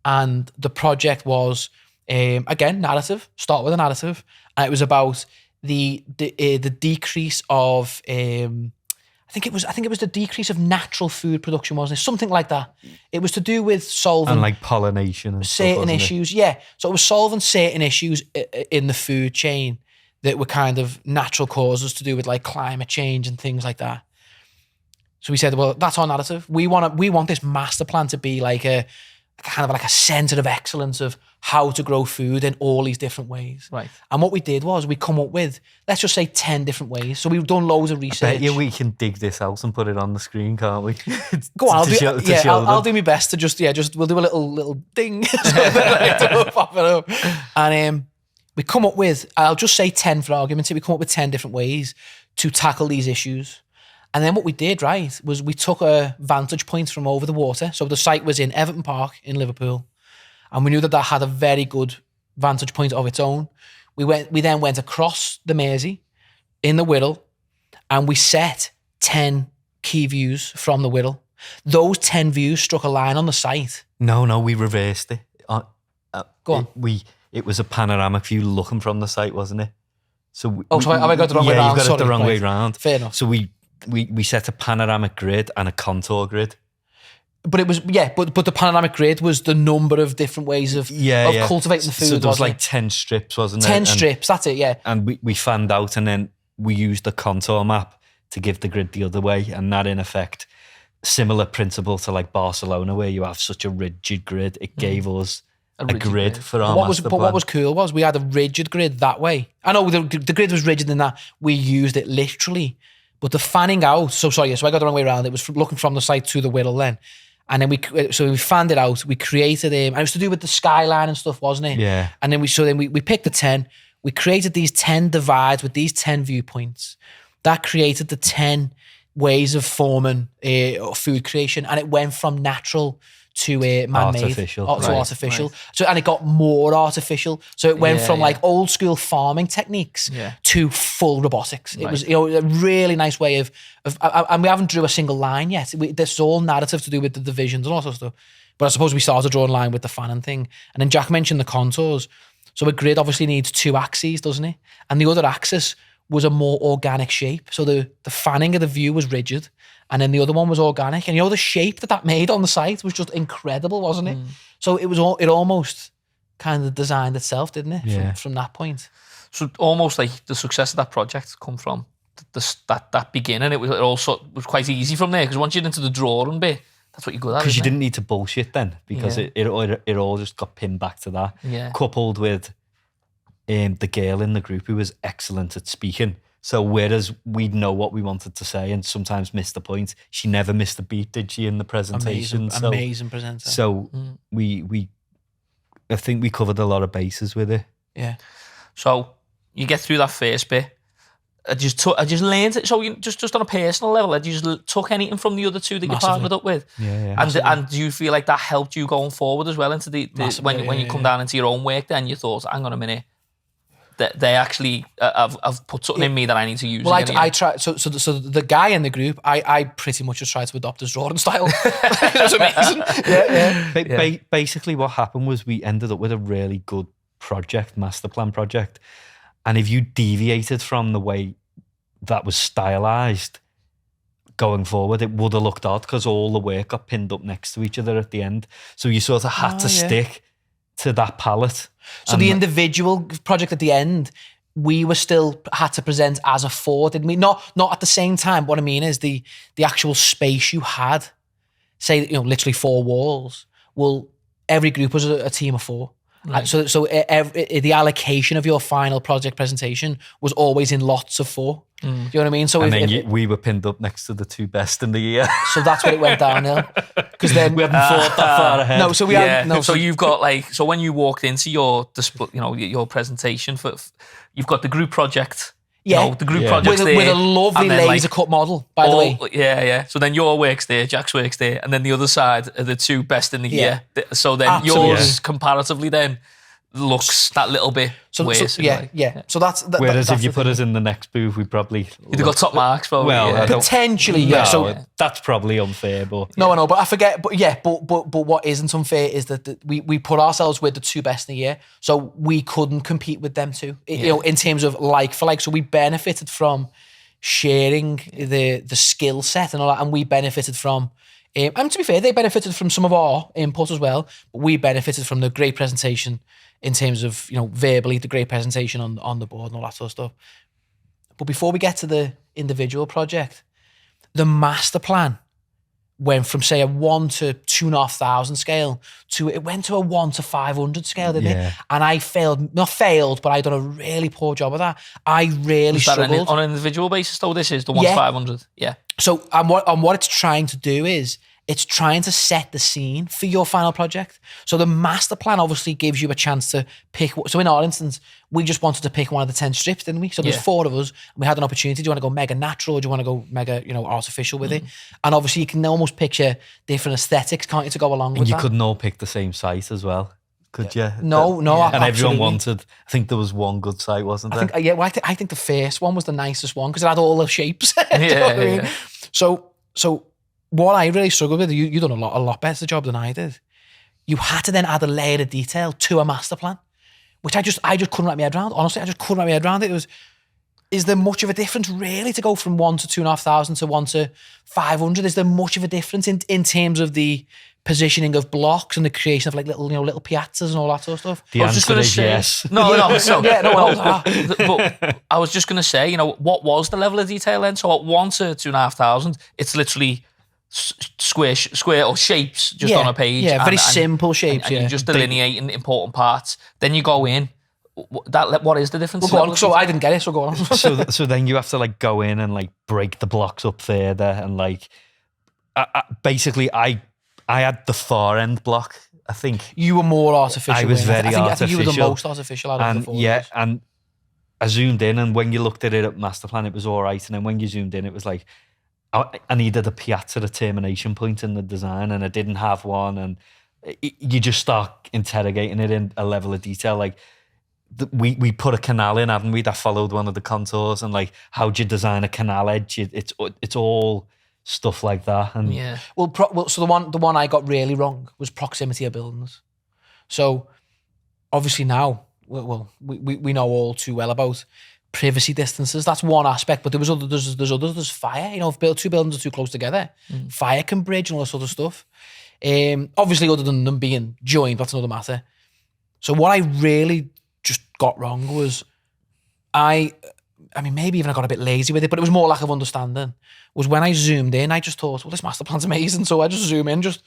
And the project was, again, narrative. Start with a narrative. And it was about the decrease of I think it was the decrease of natural food production, wasn't it? Something like that. It was to do with solving and like pollination and certain stuff, issues. Yeah, so it was solving certain issues in the food chain that were kind of natural causes to do with like climate change and things like that. So we said, well, that's our narrative. We want this master plan to be like a kind of like a center of excellence of how to grow food in all these different ways. Right. And what we did was we come up with, let's just say 10 different ways. So we've done loads of research. I bet you we can dig this out and put it on the screen, can't we? Go on, I'll do my best to just we'll do a little ding. Pop it up. And we come up with, I'll just say 10 for argument's sake, we come up with 10 different ways to tackle these issues. And then what we did, right, was we took a vantage point from over the water. So the site was in Everton Park in Liverpool. And we knew that had a very good vantage point of its own. We then went across the Mersey in the Wirral, and we set 10 key views from the Wirral. Those 10 views struck a line on the site. No, we reversed it. Go on. It was a panoramic view looking from the site, wasn't it? So have I got it the wrong way round? Yeah, you got it the wrong way round. Fair enough. So we set a panoramic grid and a contour grid. But it was, but the panoramic grid was the number of different ways of cultivating the food. So there was like 10 strips, wasn't it? 10 strips, that's it, yeah. And we fanned out, and then we used the contour map to give the grid the other way. And that, in effect, similar principle to like Barcelona, where you have such a rigid grid, it gave us a grid for our master plan. But what was cool was we had a rigid grid that way. I know the grid was rigid in that we used it literally, but the fanning out, so I got the wrong way around. It was looking from the site to the Wirral then. And then we fanned it out. We created and it was to do with the skyline and stuff, wasn't it? Yeah. And then we picked the 10. We created these 10 divides with these 10 viewpoints. That created the 10 ways of forming food creation, and it went from natural to man-made, artificial. So, and it got more artificial. So it went from like old school farming techniques to full robotics. It was a really nice way of and we haven't drew a single line yet. This is all narrative to do with the divisions and all sorts of stuff. But I suppose we started drawing a line with the fanning thing. And then Jack mentioned the contours. So a grid obviously needs two axes, doesn't it? And the other axis was a more organic shape. So the fanning of the view was rigid, and then the other one was organic. And the shape that made on the site was just incredible, wasn't it? So it almost kind of designed itself, didn't it? From that point. So almost like the success of that project come from that beginning. It also was quite easy from there, because once you're into the drawing bit, that's what you're good at. Because you didn't need to bullshit then, because it all just got pinned back to that. Yeah. Coupled with the girl in the group who was excellent at speaking. So whereas we'd know what we wanted to say and sometimes miss the point, she never missed a beat, did she, in the presentation? Amazing presenter. So I think we covered a lot of bases with it. Yeah. So you get through that first bit. I just learned it. So you just on a personal level, had you just took anything from the other two that you partnered up with? Yeah. And do you feel like that helped you going forward as well into when you come down into your own work? Then you thought, hang on a minute, they actually have put something in me that I need to use. Well, I try. So the guy in the group, I pretty much just tried to adopt his drawing style. That's amazing. Yeah. Basically, what happened was we ended up with a really good master plan project. And if you deviated from the way that was stylized going forward, it would have looked odd because all the work got pinned up next to each other at the end. So you sort of had to stick to that palette. So the individual project at the end, we were still had to present as a four, didn't we? Not at the same time. What I mean is the actual space you had, say, literally 4 walls. Well, every group was a team of 4. Right. So the allocation of your final project presentation was always in lots of 4. Do you know what I mean? So we were pinned up next to the 2 best in the year. So that's when it went downhill. Because then we haven't thought that far ahead. No, so we had no. So you've got so when you walked into your display, your presentation you've got the group project. Yeah, the group project's there. With a lovely laser cut model, by the way. Yeah. So then your work's there, Jack's work's there, and then the other side are the 2 best in the year. So then yours comparatively then looks that little bit worse. Yeah. So that's whereas that's if you put us in the next booth, we probably you'd have got top marks. Probably, potentially. No, So that's probably unfair. But no, but I forget. But what isn't unfair is that we put ourselves with the 2 best in the year, so we couldn't compete with them too. In terms of like for like. So we benefited from sharing the skill set and all that, and we benefited from. And to be fair, they benefited from some of our input as well, but we benefited from the great presentation in terms of, verbally, the great presentation on the board and all that sort of stuff. But before we get to the individual project, the master plan went from, say, a 1 to 2,500 scale to it went to a 1 to 500 scale, didn't it? And I not failed, but I done a really poor job of that. I really struggled. On an individual basis, though, this is the 1 to 500. Yeah. So, what it's trying to do is, it's trying to set the scene for your final project. So the master plan obviously gives you a chance to pick. So in our instance, we just wanted to pick one of the 10 strips, didn't we? So there's 4 of us, and we had an opportunity. Do you want to go mega natural, or do you want to go mega, artificial with it? And obviously, you can almost picture different aesthetics, can't you, to go along with that? And you couldn't all pick the same site as well, could you? No. And everyone wanted. I think there was one good site, wasn't there? I think the first one was the nicest one because it had all the shapes. Yeah. So what I really struggled with, you done a lot better job than I did. You had to then add a layer of detail to a master plan, which I just couldn't wrap my head around. Honestly, I just couldn't wrap my head around it. Is there much of a difference really to go from 1 to 2,500 to 1 to 500? Is there much of a difference in terms of the positioning of blocks and the creation of like little piazzas and all that sort of stuff? The answer is yes. No. So, but I was just going to say, what was the level of detail then? So at 1 to 2,500, it's literally square or shapes just on a page. Yeah, very simple shapes. And you're just delineating important parts. Then you go in. What is the difference? Well, go on. So I didn't get it, so go on. so then you have to like go in and like break the blocks up further and like basically I had the far end block. I think you were more artificial. I was very artificial. I think you were the most artificial out of the 4. Yeah, and I zoomed in, and when you looked at it at master plan, it was all right. And then when you zoomed in, it was like I needed a piazza determination point in the design, and I didn't have one. And you just start interrogating it in a level of detail. Like we put a canal in, haven't we? That followed one of the contours, and like how do you design a canal edge? It's all stuff like that. And so the one I got really wrong was proximity of buildings. So obviously now, we know all too well about privacy distances. That's one aspect, but there's others. There's fire. If 2 buildings are too close together, fire can bridge and all that sort of stuff. Obviously, other than them being joined, that's another matter. So what I really just got wrong was I mean, maybe even I got a bit lazy with it, but it was more lack of understanding. Was when I zoomed in, I just thought, well, this master plan's amazing. So I just zoom in, just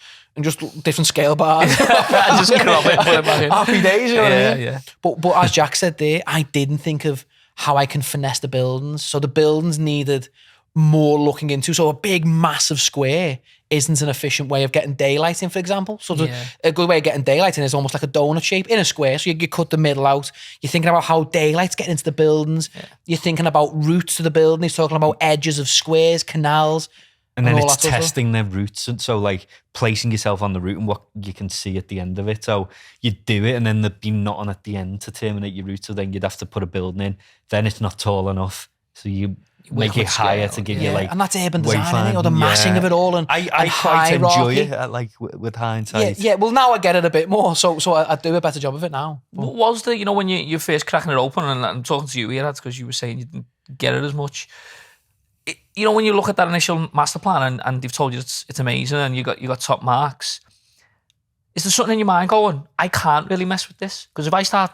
different scale bars. I just crop it, put it back in. Happy days, you know what I mean? Yeah. But as Jack said there, I didn't think of how I can finesse the buildings. So the buildings needed more looking into. So a big, massive square isn't an efficient way of getting daylight in, for example. So a good way of getting daylight in is almost like a donut shape in a square. So you cut the middle out. You're thinking about how daylight's getting into the buildings. Yeah. You're thinking about roots to the building. He's talking about edges of squares, canals. And then it's testing their roots. And so like placing yourself on the route and what you can see at the end of it. So you do it and then there'd be nothing at the end to terminate your route. So then you'd have to put a building in. Then it's not tall enough. So you make it higher to give you like... And that's urban design, isn't it? Or the massing of it all. And I quite enjoy it, like with hindsight. Yeah, well now I get it a bit more. So I do a better job of it now. What was the, when you're first cracking it open, and I'm talking to you here, that's because you were saying you didn't get it as much. When you look at that initial master plan and they've told you it's amazing and you got top marks, is there something in your mind going, I can't really mess with this? Because if I start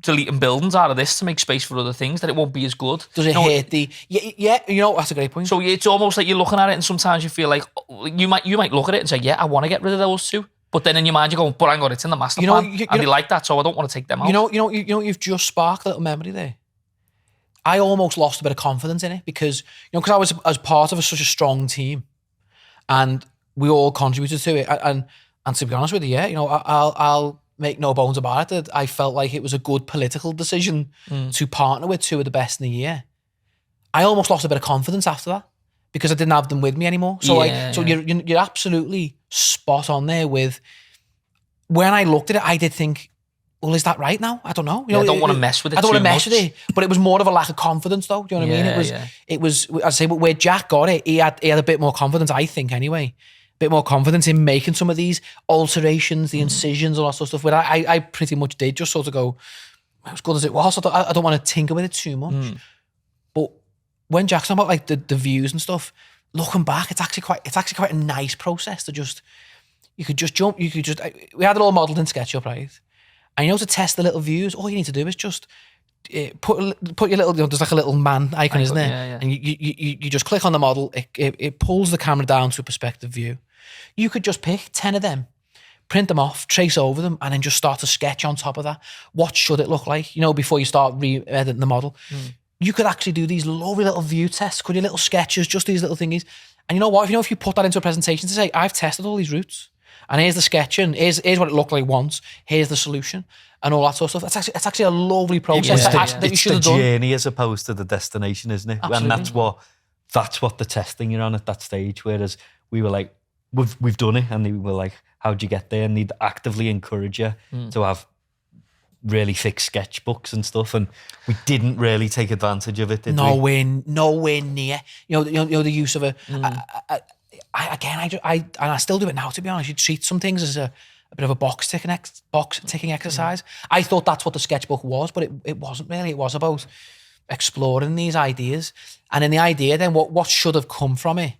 deleting buildings out of this to make space for other things, then it won't be as good. Does it hurt the... Yeah, that's a great point. So it's almost like you're looking at it and sometimes you feel like, you might look at it and say, yeah, I want to get rid of those two. But then in your mind you're going, but hang on, it's in the master plan. And they like that, so I don't want to take them out. You've just sparked a little memory there. I almost lost a bit of confidence in it because I was as part of such a strong team and we all contributed to it. And to be honest with you, I'll make no bones about it that I felt like it was a good political decision to partner with two of the best in the year. I almost lost a bit of confidence after that because I didn't have them with me anymore. So you're absolutely spot on there with, when I looked at it, I did think, well, is that right now? I don't know. I don't want to mess with it. I don't want to mess with it. But it was more of a lack of confidence, though. Do you know what I mean? It was. I'd say, but where Jack got it, he had a bit more confidence. I think, anyway, a bit more confidence in making some of these alterations, the incisions, all that sort of stuff. But I pretty much did just sort of go, as good as it was. I don't want to tinker with it too much. But when Jack's talking about like the views and stuff, looking back, it's actually quite a nice process to just. You could just jump. We had it all modelled in SketchUp, right? And to test the little views, all you need to do is just put your little, there's like a little man icon, isn't there? Yeah. And you just click on the model, it pulls the camera down to a perspective view. You could just pick 10 of them, print them off, trace over them, and then just start to sketch on top of that. What should it look like, before you start re-editing the model? You could actually do these lovely little view tests, could you, little sketches, just these little thingies. And you know what, if you put that into a presentation to say, I've tested all these routes, and here's the sketching, here's what it looked like once, here's the solution, and all that sort of stuff. It's actually a lovely process that you should have done. It's the journey as opposed to the destination, isn't it? Absolutely. And that's what the testing you're on at that stage. Whereas we were like, we've done it, and they were like, how'd you get there? And they'd actively encourage you to have really thick sketchbooks and stuff, and we didn't really take advantage of it, did we? Nowhere near. The use of I still do it now, to be honest. You treat some things as a bit of a box ticking exercise. I thought that's what the sketchbook was, but it wasn't really. It was about exploring these ideas. And in the idea then, what should have come from it,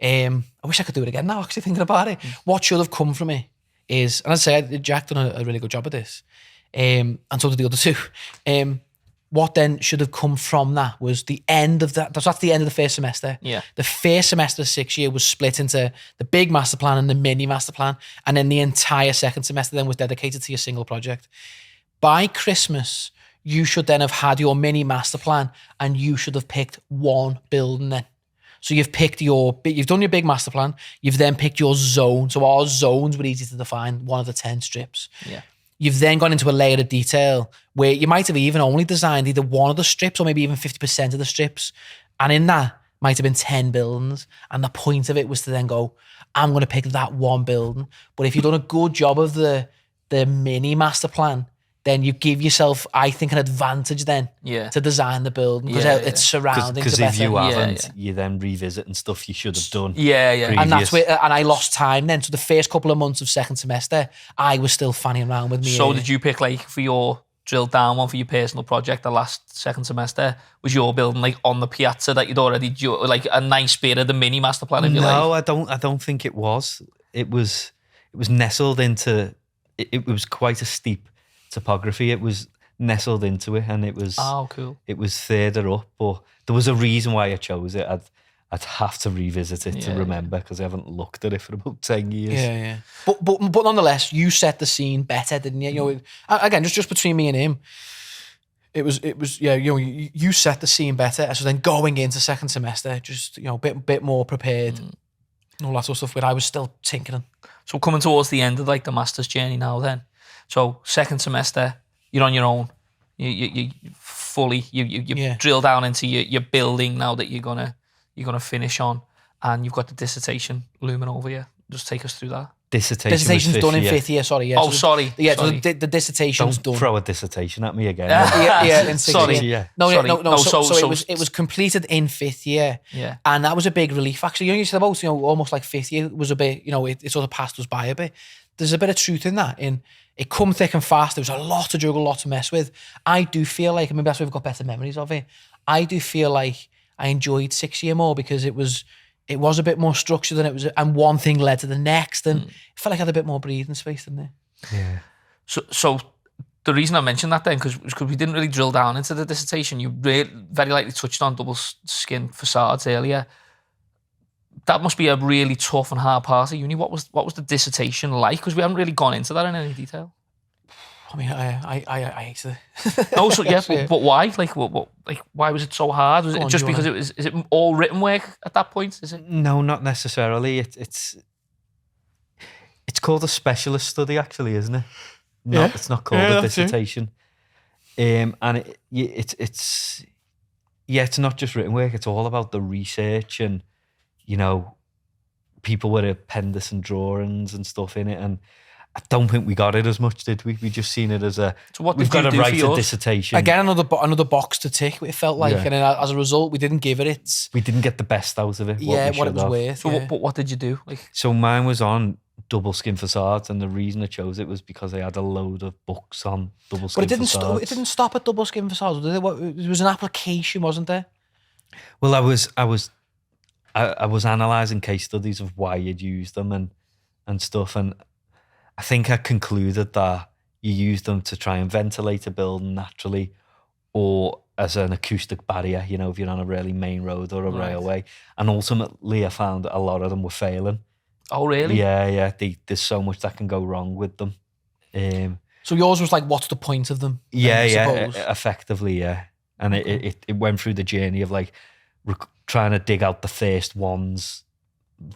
I wish I could do it again now, actually thinking about it. What should have come from it is, and I'd say Jack done a really good job of this, and so did the other two. What then should have come from that was the end of that. That's the end of the first semester. Yeah. The first semester of 6 year was split into the big master plan and the mini master plan. And then the entire second semester then was dedicated to your single project. By Christmas, you should then have had your mini master plan and you should have picked one building then. So you've done your big master plan. You've then picked your zone. So our zones were easy to define, one of the 10 strips. Yeah. You've then gone into a layer of detail where you might have even only designed either one of the strips or maybe even 50% of the strips. And in that might have been 10 buildings. And the point of it was to then go, I'm going to pick that one building. But if you've done a good job of the mini master plan, then you give yourself, I think, an advantage then to design the building because it's surrounding. Because if you haven't, you then revisiting stuff you should have done. And that's where, and I lost time then. So the first couple of months of second semester, I was still fanning around with me. So did you pick like for your drilled down one for your personal project? The last second semester was your building like on the piazza that you'd already like a nice bit of the mini master plan. If you like. No, I don't think it was. It was nestled into. It was quite a steep topography. It was nestled into it, and it was cool. It was further up, but there was a reason why I chose it. I'd have to revisit it to remember because I haven't looked at it for about 10 years. But nonetheless, you set the scene better, didn't you? Again, just between me and him, It was yeah, you set the scene better. So then going into second semester, just a bit more prepared, and all that sort of stuff. Where I was still tinkering. So coming towards the end of like the master's journey now, then. So second semester, you're on your own. You fully drill down into your building now that you're gonna finish on, and you've got the dissertation looming over you. Just take us through that. Dissertation's done in fifth year. Sorry, yeah. Oh, sorry. Yeah, sorry. So the dissertation's Don't done. throw a dissertation at me again. yeah, in sixth Sorry. year. Yeah. No, Sorry. no. So so it was completed in fifth year. Yeah. And that was a big relief. Actually, you said about almost like fifth year was a bit. It sort of passed us by a bit. There's a bit of truth in that. It come thick and fast. There was a lot to juggle, a lot to mess with. I do feel like, maybe that's why we've got better memories of it. I do feel like I enjoyed 6 year more because it was a bit more structured than it was, and one thing led to the next, and it felt like I had a bit more breathing space than there. Yeah. So the reason I mentioned that then, because we didn't really drill down into the dissertation. You very likely touched on double skin facades earlier. That must be a really tough and hard part of uni. What was the dissertation like? Because we haven't really gone into that in any detail. I mean, I hated it. No, so yeah, but why? Like, why was it so hard? Was it just because is it all written work at that point? Is it? No, not necessarily. It's called a specialist study, actually, isn't it? No, Yeah. it's not called a dissertation. And it's not just written work. It's all about the research and people with appendix and drawings and stuff in it. And I don't think we got it as much, did we? We just seen it as a. So what we've did you got to do write for a yours? dissertation. Again, another box to tick. It felt like, Yeah. and then as a result, we didn't give it. We didn't get the best out of it. What it should was have. worth. So yeah. what did you do? Like, So mine was on double skin facades, and the reason I chose it was because I had a load of books on double skin But it facades. didn't stop at double skin facades, did it? It was an application, wasn't there? Well, I was analysing case studies of why you'd use them and stuff, and I think I concluded that you use them to try and ventilate a building naturally, or as an acoustic barrier, if you're on a really main road or a railway. And ultimately, I found a lot of them were failing. oh really? Yeah. There's so much that can go wrong with them. So yours was like, what's the point of them? Yeah, suppose? effectively, yeah. And it went through the journey of like trying to dig out the first ones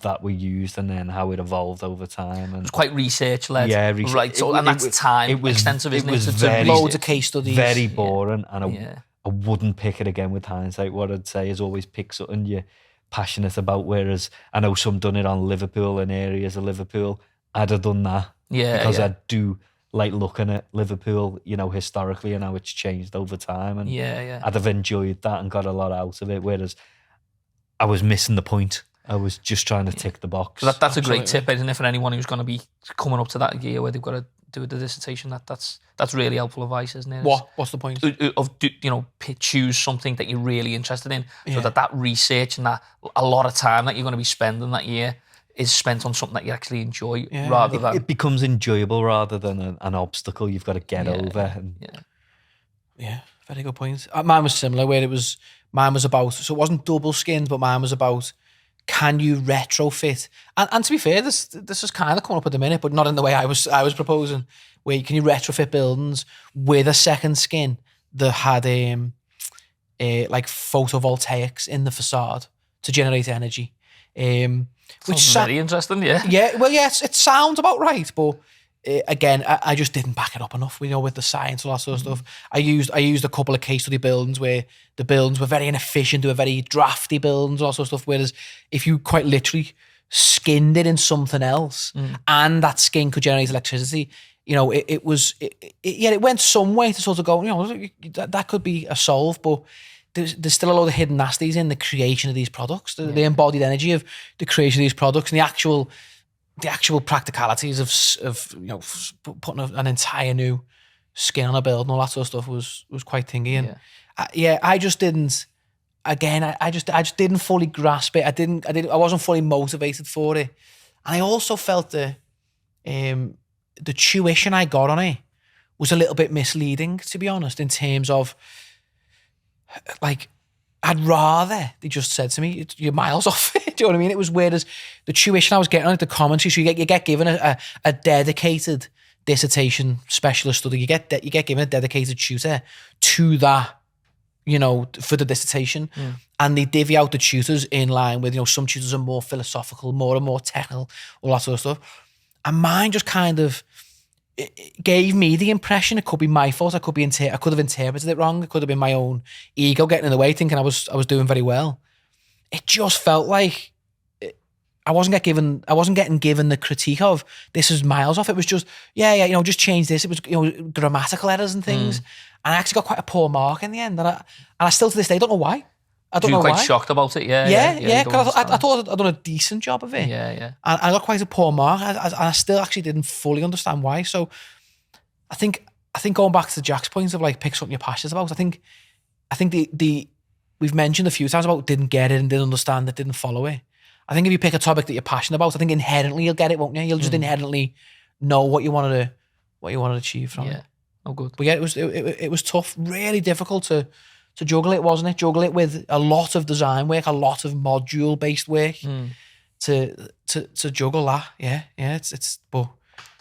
that were used and then how it evolved over time. And It was quite research led. Yeah, right. So and that's time extensive, isn't it? was To very- Loads of case studies. very boring, and Yeah. I wouldn't pick it again with hindsight. What I'd say is always pick something you're passionate about, whereas I know some done it on Liverpool and areas of Liverpool. I'd have done that because I do like looking at Liverpool, historically and how it's changed over time, and I'd have enjoyed that and got a lot out of it, whereas I was missing the point. I was just trying to tick the box. So that's a great tip, isn't it, for anyone who's going to be coming up to that year where they've got to do the dissertation. That's really helpful advice, isn't it? What's the point? Choose something that you're really interested in, so that research and that a lot of time that you're going to be spending that year is spent on something that you actually enjoy, rather than it becomes enjoyable rather than an obstacle you've got to get over. And Yeah, very good point. Mine was similar, where mine was about, so it wasn't double skinned, but mine was about, can you retrofit? And to be fair, this is kind of coming up at the minute, but not in the way I was proposing. Where can you retrofit buildings with a second skin that had like photovoltaics in the facade to generate energy? Which very interesting. Yeah. Yeah, well, yes, it sounds about right, but again, I just didn't back it up enough. With the science and all that sort of stuff. I used a couple of case study buildings where the buildings were very inefficient. They were very drafty buildings, all that sort of stuff. Whereas if you quite literally skinned it in something else, and that skin could generate electricity, it went some way to sort of go, that could be a solve, but there's still a lot of hidden nasties in the creation of these products, the embodied energy of the creation of these products, and the actual practicalities of putting an entire new skin on a building, all that sort of stuff was quite thingy. And I just didn't. Again, I just didn't fully grasp it. I wasn't fully motivated for it, and I also felt the tuition I got on it was a little bit misleading, to be honest, in terms of, like, I'd rather they just said to me, you're miles off it. Do you know what I mean? It was weird as the tuition I was getting on it, the commentary. So you get given a dedicated dissertation specialist study. You get given a dedicated tutor to that, for the dissertation, and they divvy out the tutors in line with, some tutors are more philosophical, more and more technical, all that sort of stuff. And mine just kind of it gave me the impression it could be my fault. I could have interpreted it wrong. It could have been my own ego getting in the way, thinking I was doing very well. It just felt like I wasn't getting given the critique of this is miles off. It was just just change this. It was grammatical errors and things, and I actually got quite a poor mark in the end. And I still to this day don't know why. I don't know why. You were quite shocked about it, yeah. Because I thought I'd done a decent job of it. Yeah. And I got quite a poor mark. I still actually didn't fully understand why. So I think going back to Jack's point of like pick something you're passionate about. I think the we've mentioned a few times about didn't get it and didn't understand it, didn't follow it. I think if you pick a topic that you're passionate about, I think inherently you'll get it, won't you? You'll just inherently know what you want to achieve from it. Oh, good. But yeah, it was tough, really difficult to juggle it, wasn't it? Juggle it with a lot of design work, a lot of module based work to juggle that. Yeah. It's but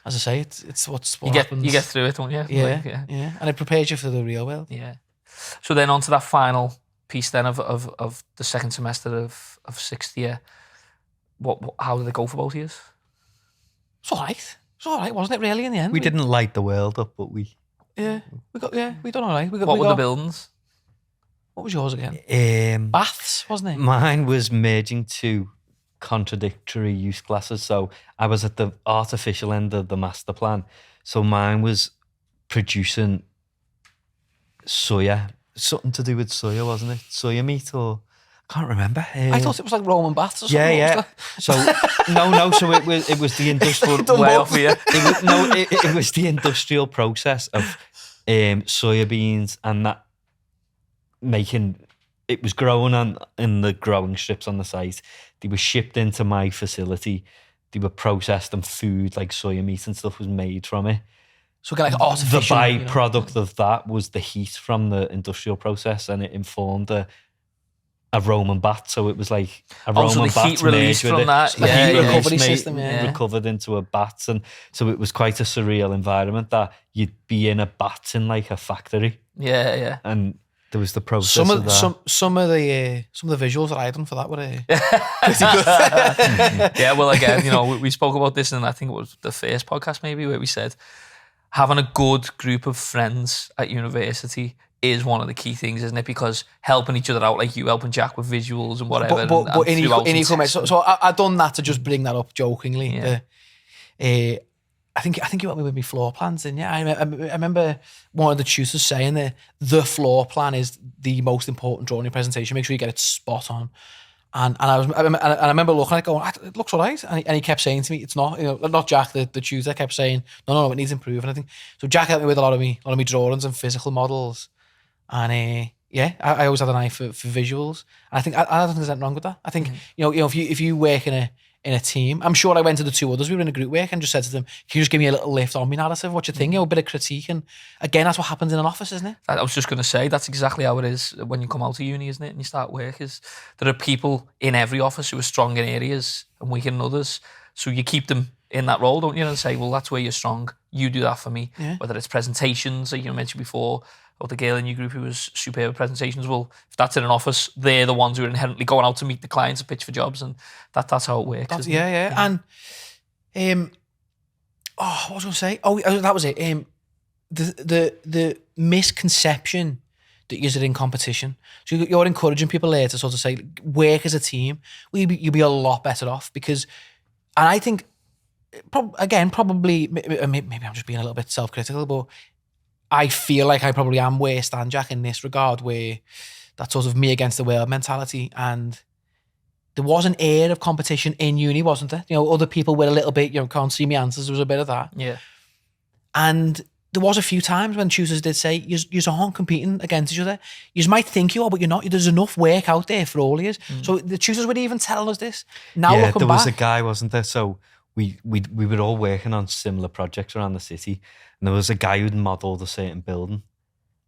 as I say, it's what happens. You get through it, don't you? Yeah. And it prepares you for the real world. Yeah. So then on to that final piece then of the second semester of sixth year. How did it go for both of you? It's all right, wasn't it? Really, in the end, we didn't light the world up, but we done all right. What were the buildings? What was yours again? Baths, wasn't it? Mine was merging two contradictory use classes. So I was at the artificial end of the master plan. So mine was producing soya, something to do with soya, wasn't it? Soya meat or I can't remember. I thought it was like Roman baths or something. Yeah. So no. So it was the industrial way off here. It was the industrial process of soya beans and that making. It was grown in the growing strips on the site. They were shipped into my facility. They were processed and food like soya meat and stuff was made from it. So like artificial. The byproduct of that was the heat from the industrial process, and it informed a Roman bath. So it was like a Roman the bath heat released from that. So the heat recovery system, recovered into a bath, and so it was quite a surreal environment that you'd be in a bath in like a factory. Yeah. And there was the process. Some of the visuals that I had done for that were pretty good. Yeah, well, again, we spoke about this, and I think it was the first podcast maybe where we said having a good group of friends at university is one of the key things, isn't it? Because helping each other out, like you helping Jack with visuals and whatever. But in equal measure. So I done that to just bring that up jokingly. Yeah. I think you helped me with my floor plans, didn't you? I remember one of the tutors saying that the floor plan is the most important drawing your presentation. Make sure you get it spot on. And I remember looking at it going, it looks all right. And he kept saying to me, it's not, not Jack, the tutor kept saying, no, it needs improving. I think so. Jack helped me with a lot of me drawings and physical models. And I always had an eye for visuals. And I think I don't think there's anything wrong with that. I think if you work in a team, I'm sure I went to the two others. We were in a group work and just said to them, "Can you just give me a little lift on me narrative? What you think? A bit of critique." And again, that's what happens in an office, isn't it? I was just going to say that's exactly how it is when you come out of uni, isn't it? And you start work. There are people in every office who are strong in areas and weak in others. So you keep them in that role, don't you? And say, well, that's where you're strong. You do that for me. Yeah. Whether it's presentations, like you mentioned before, or the girl in your group who was superb at presentations. Well, if that's in an office, they're the ones who are inherently going out to meet the clients and pitch for jobs, and that's how it works. Yeah. And what was I going to say? Oh, that was it. The misconception that you're in competition. So you're encouraging people there to sort of say, work as a team. You'll be a lot better off because, and I think, probably, maybe I'm just being a little bit self-critical, but I feel like I probably am worse than Jack in this regard, where that sort of me against the world mentality. And there was an air of competition in uni, wasn't there? Other people were a little bit, can't see me answers. There was a bit of that. Yeah. And there was a few times when tutors did say, you aren't competing against each other. You might think you are, but you're not. There's enough work out there for all of you. So the tutors were even telling us this. Now looking back. There was a guy, wasn't there? So we were all working on similar projects around the city. And there was a guy who'd modelled a certain building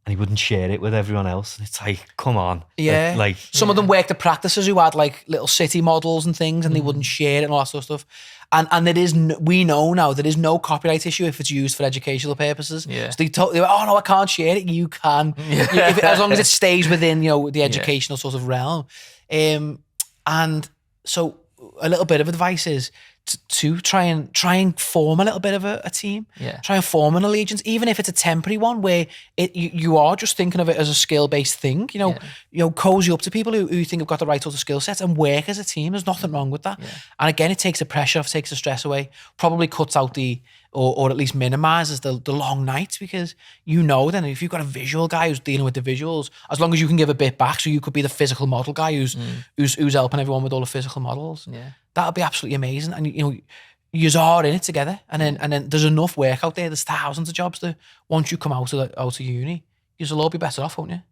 and he wouldn't share it with everyone else. And it's like, come on. Yeah. Some of them worked at practices who had like little city models and things and they wouldn't share it and all that sort of stuff. And there is we know now there is no copyright issue if it's used for educational purposes. Yeah. So they were, oh no, I can't share it. You can, as long as it stays within the educational sort of realm. And so a little bit of advice is to try and form a little bit of a team. Yeah. Try and form an allegiance, even if it's a temporary one where you are just thinking of it as a skill-based thing. Cozy up to people who think have got the right sort of skill sets and work as a team. There's nothing wrong with that. Yeah. And again, it takes the pressure off, takes the stress away, probably cuts out or at least minimizes the long nights, because then if you've got a visual guy who's dealing with the visuals, as long as you can give a bit back, so you could be the physical model guy who's helping everyone with all the physical models. Yeah. That would be absolutely amazing. And you are in it together, and then there's enough work out there. There's thousands of jobs that once you come out of uni, you'll all be better off, won't you?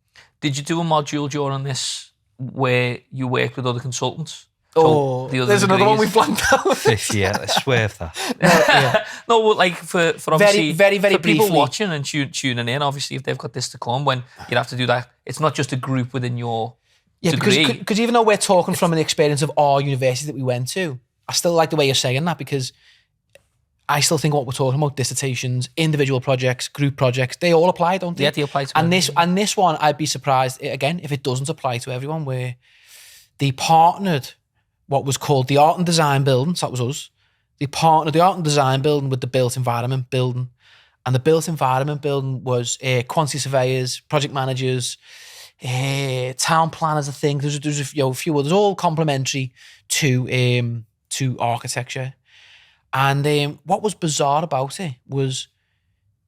Did you do a module during this where you worked with other consultants? Oh, there's another one we blanked out. Fifth year, I swear of that. No, like for obviously very for people briefly. watching and tuning in, obviously if they've got this to come, when you'd have to do that, it's not just a group within your degree. Because even though we're talking from the experience of our university that we went to, I still like the way you're saying that, because I still think what we're talking about, dissertations, individual projects, group projects, they all apply, don't they? Yeah, they apply to everyone. And this one, I'd be surprised, again, if it doesn't apply to everyone, where they partnered what was called the Art and Design Building, so that was us. They partnered the Art and Design Building with the Built Environment Building. And the Built Environment Building was quantity surveyors, project managers, town planners, I think. There's a few others, all complementary to architecture. And what was bizarre about it was,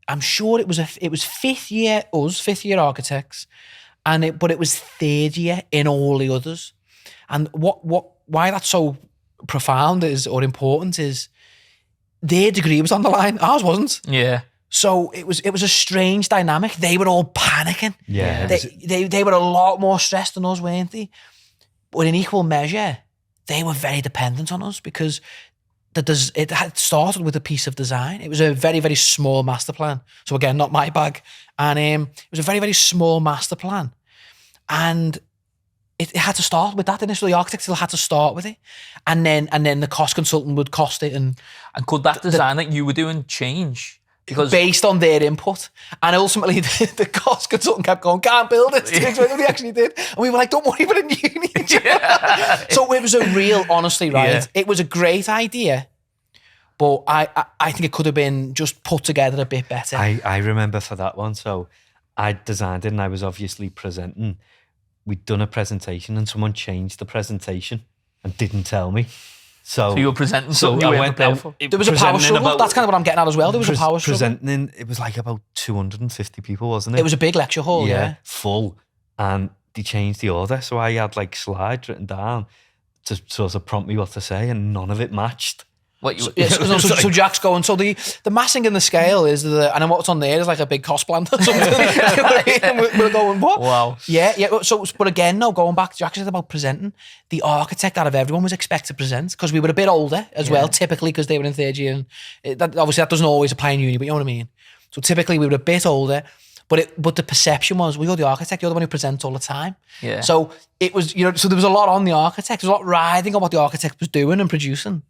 I'm sure it was fifth year architects, but it was third year in all the others. And why that's so profound or important is their degree was on the line, ours wasn't. Yeah. So it was a strange dynamic. They were all panicking. Yeah. They were a lot more stressed than us, weren't they? But in equal measure, they were very dependent on us, because it had started with a piece of design. It was a very, very small master plan. So again, not my bag. And it was a very, very small master plan. And it had to start with that initially. The architect still had to start with it. And then the cost consultant would cost it. And could that design that you were doing change? Because based on their input. And ultimately, the cost consultant kept going, can't build it. We actually did. And we were like, don't worry, we're in uni. So it was a real, honestly, right? Yeah. It was a great idea, but I think it could have been just put together a bit better. I remember for that one, so I designed it and I was obviously presenting. We'd done a presentation and someone changed the presentation and didn't tell me. So you were presenting something you weren't prepared for? There was a power struggle. That's kind of what I'm getting at as well. There was a power struggle. Presenting, it was like about 250 people, wasn't it? It was a big lecture hall, yeah. Full. And they changed the order. So I had like slides written down to sort of prompt me what to say, and none of it matched. So Jack's going, so the massing and the scale is and then what's on there is like a big cost plan or something. And we're going, what? Wow. Yeah. So, but again, no, going back, Jack said about presenting, the architect out of everyone was expected to present, because we were a bit older as well, typically, because they were in third year. And obviously that doesn't always apply in uni, but you know what I mean? So typically we were a bit older, but the perception was, well, you're the architect, you're the one who presents all the time. Yeah. So it was, so there was a lot on the architect, there was a lot riding on what the architect was doing and producing.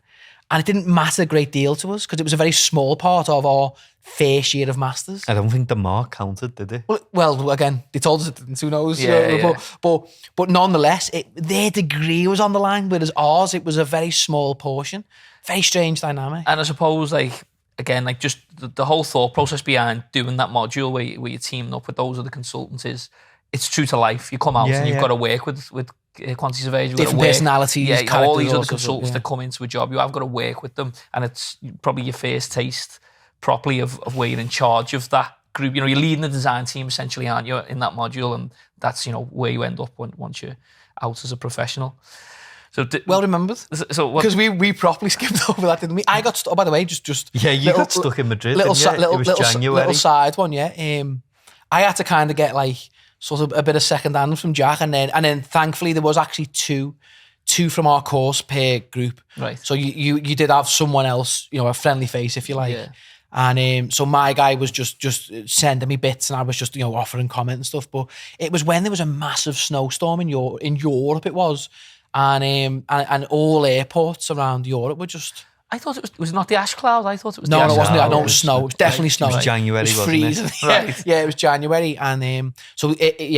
And it didn't matter a great deal to us, because it was a very small part of our first year of masters. I don't think the mark counted, did it? Well, again, they told us it didn't, who knows? Yeah. But nonetheless, their degree was on the line, whereas ours, it was a very small portion. Very strange dynamic. And I suppose, just the whole thought process behind doing that module where you're teaming up with those other consultants is, it's true to life. You come out and you've got to work with quantity surveyors, different personalities, all these other consultants that come into a job, you have got to work with them, and it's probably your first taste properly of where you're in charge of that group. You're leading the design team essentially, aren't you, in that module, and that's where you end up once you're out as a professional. So well remembered. So because we properly skipped over that, didn't we? I got stuck. By the way, just you got stuck in Madrid. It was January. Little side one, yeah. I had to kind of get sort of a bit of second hand from Jack, and then thankfully there was actually two from our course per group. Right. So you did have someone else, a friendly face, if you like. Yeah. And so my guy was just sending me bits, and I was just offering comment and stuff. But it was when there was a massive snowstorm in Europe. It was, and all airports around Europe were just I thought it was not the ash cloud. I thought it was No, the ash it wasn't. cloud. No, it was snow. It was definitely snow. It was January, It was wasn't freezing. it? Right. Yeah, it was January, and so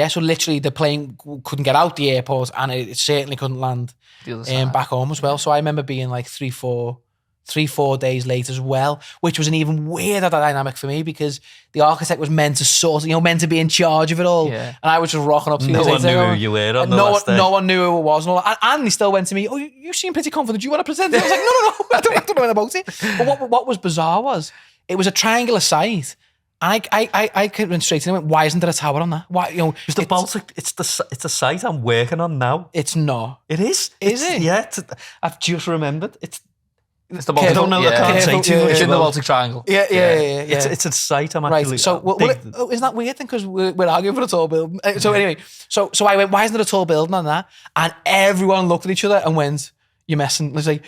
so literally the plane couldn't get out the airport, and it certainly couldn't land The other side. back home as well. So I remember being like 3-4 days late as well, which was an even weirder dynamic for me because the architect was meant to meant to be in charge of it all, Yeah. and I was just rocking up. 3 No days one later knew going, who you were on the no, last day. no one knew who it was, and all that. And he still went to me, "Oh, you seem pretty confident. Do you want to present it?" I was like, "No, I don't know anything about it." But what was bizarre was it was a triangular site. I went straight in and went, "Why isn't there a tower on that? Why, It's the Baltic. It's a site I'm working on now. It's not. It is. Is it? Yeah. I've just remembered. It's It's the Baltic. I don't know. I can't say too much It's in the about- Baltic Triangle. Yeah. It's a site I'm actually. Right. So isn't that weird then? Because we're arguing for a tall building. So anyway, so I went, "Why isn't there a tall building on that?" And everyone looked at each other and went, "You're messing." It's like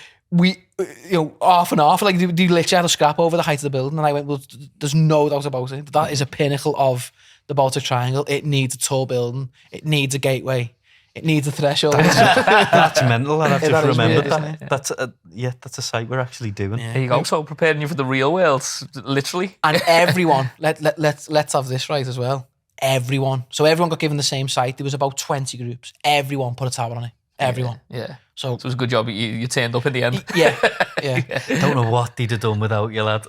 half and half. Like they literally had a scrap over the height of the building, and I went, "Well, there's no doubt about it. That is a pinnacle of the Baltic Triangle. It needs a tall building. It needs a gateway. It needs a threshold." That's mental. I've just that is remembered weird, isn't that. That's a site we're actually doing. There you go. So preparing you for the real world, literally. And everyone, let's have this right as well. Everyone. So everyone got given the same site. There was about 20 groups. Everyone put a tower on it. Everyone. Yeah. So it was a good job you turned up in the end. yeah. Don't know what they'd have done without you, lad.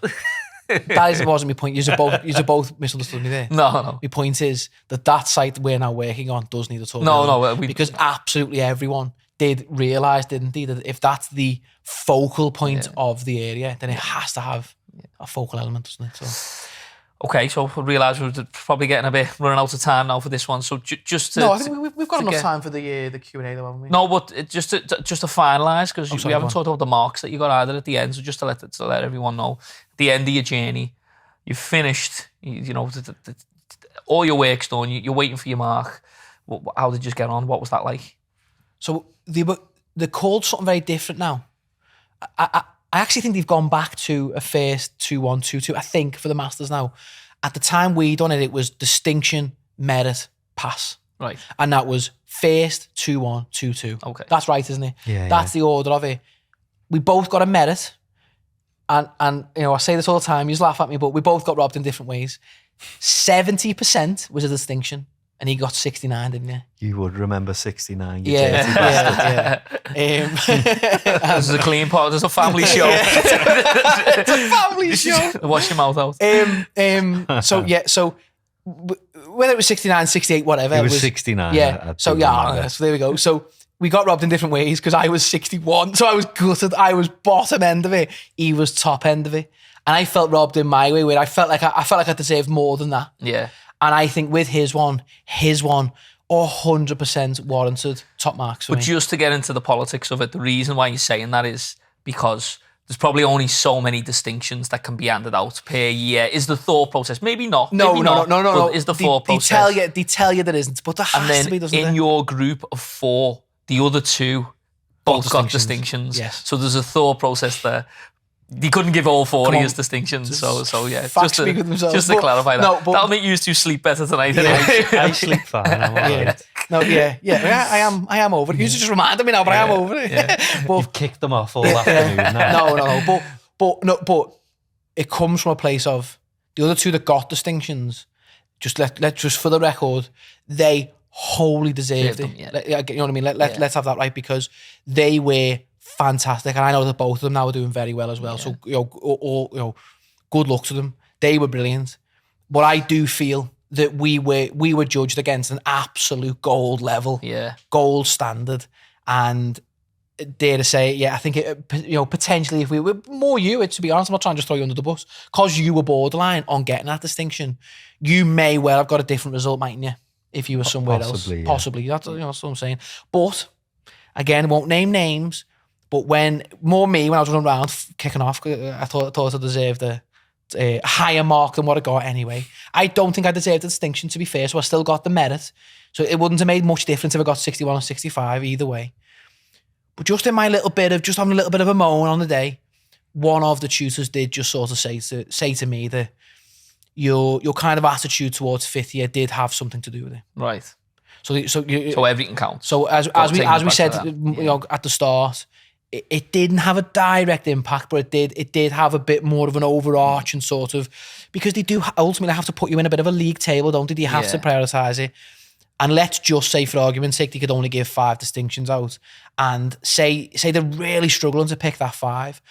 That wasn't my point. You're both misunderstood me there. No. My point is that site we're now working on does need a tall No, building. we- Because absolutely everyone did realise, didn't they, that if that's the focal point of the area, then it has to have a focal element, doesn't it? So. Okay, so I realise we're probably getting a bit running out of time now for this one. So just to... No, I think we've got to enough get- time for the Q&A though, haven't we? No, but just to finalise, because we sorry, haven't go talked about the marks that you got either at the end, so just to let everyone know, at the end of your journey, you've finished, all your work's done, you're waiting for your mark. How did you just get on? What was that like? So they're called something very different now. I actually think they've gone back to a first 2-1, 2-2, I think, for the Masters now. At the time we done it, it was distinction, merit, pass. Right. And that was first, 2-1, 2-2. Okay. That's right, isn't it? Yeah, That's the order of it. We both got a merit. And I say this all the time, you just laugh at me, but we both got robbed in different ways. 70% was a distinction. And he got 69, didn't you? You would remember 69. You Yeah, dirty bastard. This is a clean pot. This is a family show. It's a family show. Wash your mouth out. So whether it was 69, 68, whatever. It was 69. Yeah. So there we go. So we got robbed in different ways because I was 61. So I was gutted. I was bottom end of it. He was top end of it. And I felt robbed in my way where I felt like I deserved more than that. Yeah. And I think with his one 100% warranted top marks for But me. just to get into the politics of it, the reason why you're saying that is because there's probably only so many distinctions that can be handed out per year. Is the thought process? Maybe not. No. But is the thought process? They tell you there isn't, but there has And then to be, doesn't in there? your group of 4, the other 2 both got distinctions. Yes. So there's a thought process there. You couldn't give all 4 Come of on. his distinctions. So yeah, Facts speak with themselves. just to But- clarify that. no, but- That'll make you two sleep better tonight. Yeah. Anyway. I sleep fine. I'm all right. No, I am over it. You just reminded me now, but I am over it. But You've kicked them off all afternoon now. no. But it comes from a place of the other 2 that got distinctions. Just just for the record, they wholly deserved it. Yeah. You know what I mean? Let's have that right because they were fantastic, and I know that both of them now are doing very well as well. So good luck to them. They were brilliant, but I do feel that we were judged against an absolute gold level, gold standard, and dare to say, I think potentially if we were more you, to be honest, I'm not trying to just throw you under the bus, because you were borderline on getting that distinction, you may well have got a different result, mightn't you? If you were somewhere Possibly, else, yeah. possibly. That's what I'm saying. But again, I won't name names. But when I was running around kicking off, I thought I deserved a higher mark than what I got anyway. I don't think I deserved the distinction, to be fair, so I still got the merit. So it wouldn't have made much difference if I got 61 or 65 either way. But just in my little bit of, just having a little bit of a moan on the day, one of the tutors did just sort of say to me that your kind of attitude towards fifth year did have something to do with it. Right. So everything counts. So as we said, at the start, it didn't have a direct impact, but it did have a bit more of an overarching sort of, because they do ultimately have to put you in a bit of a league table, don't they? You have to prioritize it. And let's just say, for argument's sake, they could only give 5 distinctions out, and say they're really struggling to pick that 5.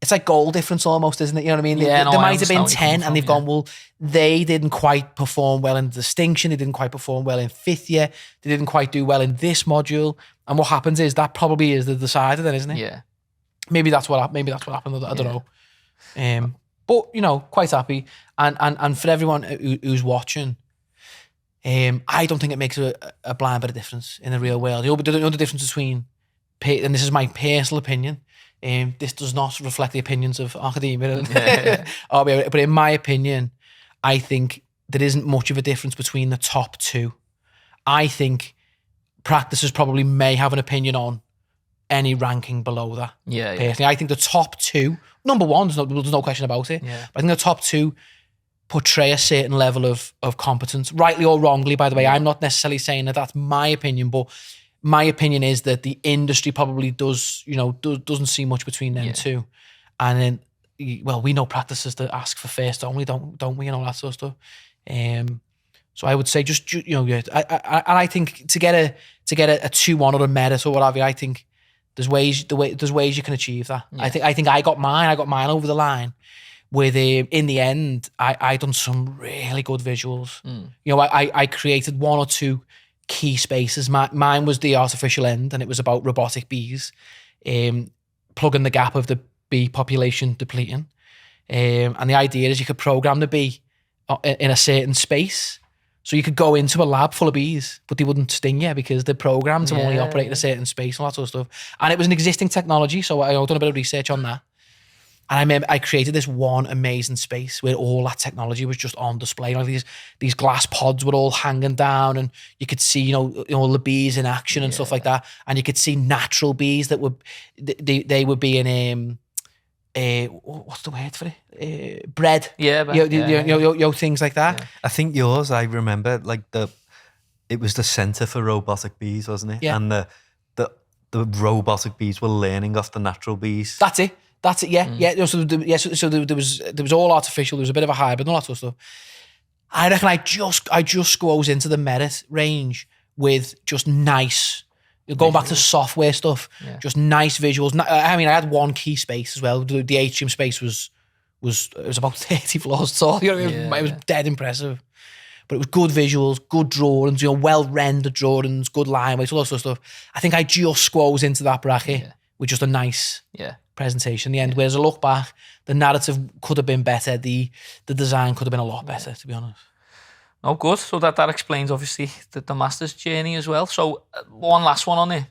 It's like goal difference almost, isn't it? You know what I mean? Yeah, there might have been 10 and they've gone, well, they didn't quite perform well in distinction. They didn't quite perform well in 5th year. They didn't quite do well in this module. And what happens is that probably is the decider then, isn't it? Yeah. Maybe that's what happened. I don't know. But, you know, quite happy. And for everyone who's watching, I don't think it makes a blind bit of difference in the real world. You know the difference between, and this is my personal opinion, this does not reflect the opinions of ArchAdemia. But in my opinion, I think there isn't much of a difference between the top 2. I think practices probably may have an opinion on any ranking below that. Personally, I think the top 2, number 1, there's no question about it. Yeah. But I think the top 2 portray a certain level of competence, rightly or wrongly, by the way. I'm not necessarily saying that that's my opinion, but my opinion is that the industry probably doesn't see much between them two. And then, well, we know practices that ask for first only, don't we, and all that sort of stuff. So I would say just, I think to get a 2-1 or a merit or whatever, I think there's ways you can achieve that. Yeah. I think I got mine over the line with, in the end, I done some really good visuals. You know, I created 1 or 2 key spaces. Mine was the artificial end, and it was about robotic bees, plugging the gap of the bee population depleting. And the idea is you could program the bee in a certain space. So you could go into a lab full of bees, but they wouldn't sting you because they're programmed to only operate in a certain space and all that sort of stuff. And it was an existing technology, so I've done a bit of research on that. And I remember I created this one amazing space where all that technology was just on display. Like these glass pods were all hanging down, and you could see, all the bees in action and stuff like that. And you could see natural bees that would, they would be in what's the word for it? Bread. Things like that. Yeah. I think yours, I remember, like it was the center for robotic bees, wasn't it? Yeah. And the robotic bees were learning off the natural bees. That's it. Yeah. So there was all artificial. There was a bit of a hybrid and all that sort of stuff. I reckon I just squoze into the merit range with just nice, going back to software stuff, just nice visuals. I mean, I had 1 key space as well. The atrium space was about 30 floors tall. It was dead impressive. But it was good visuals, good drawings, well rendered drawings, good line weights, all that sort of stuff. I think I just squoze into that bracket with just a nice presentation in the end. Whereas I look back, the narrative could have been better. The design could have been a lot better, to be honest. Oh, good. So that explains, obviously, the master's journey as well. So one last one on it.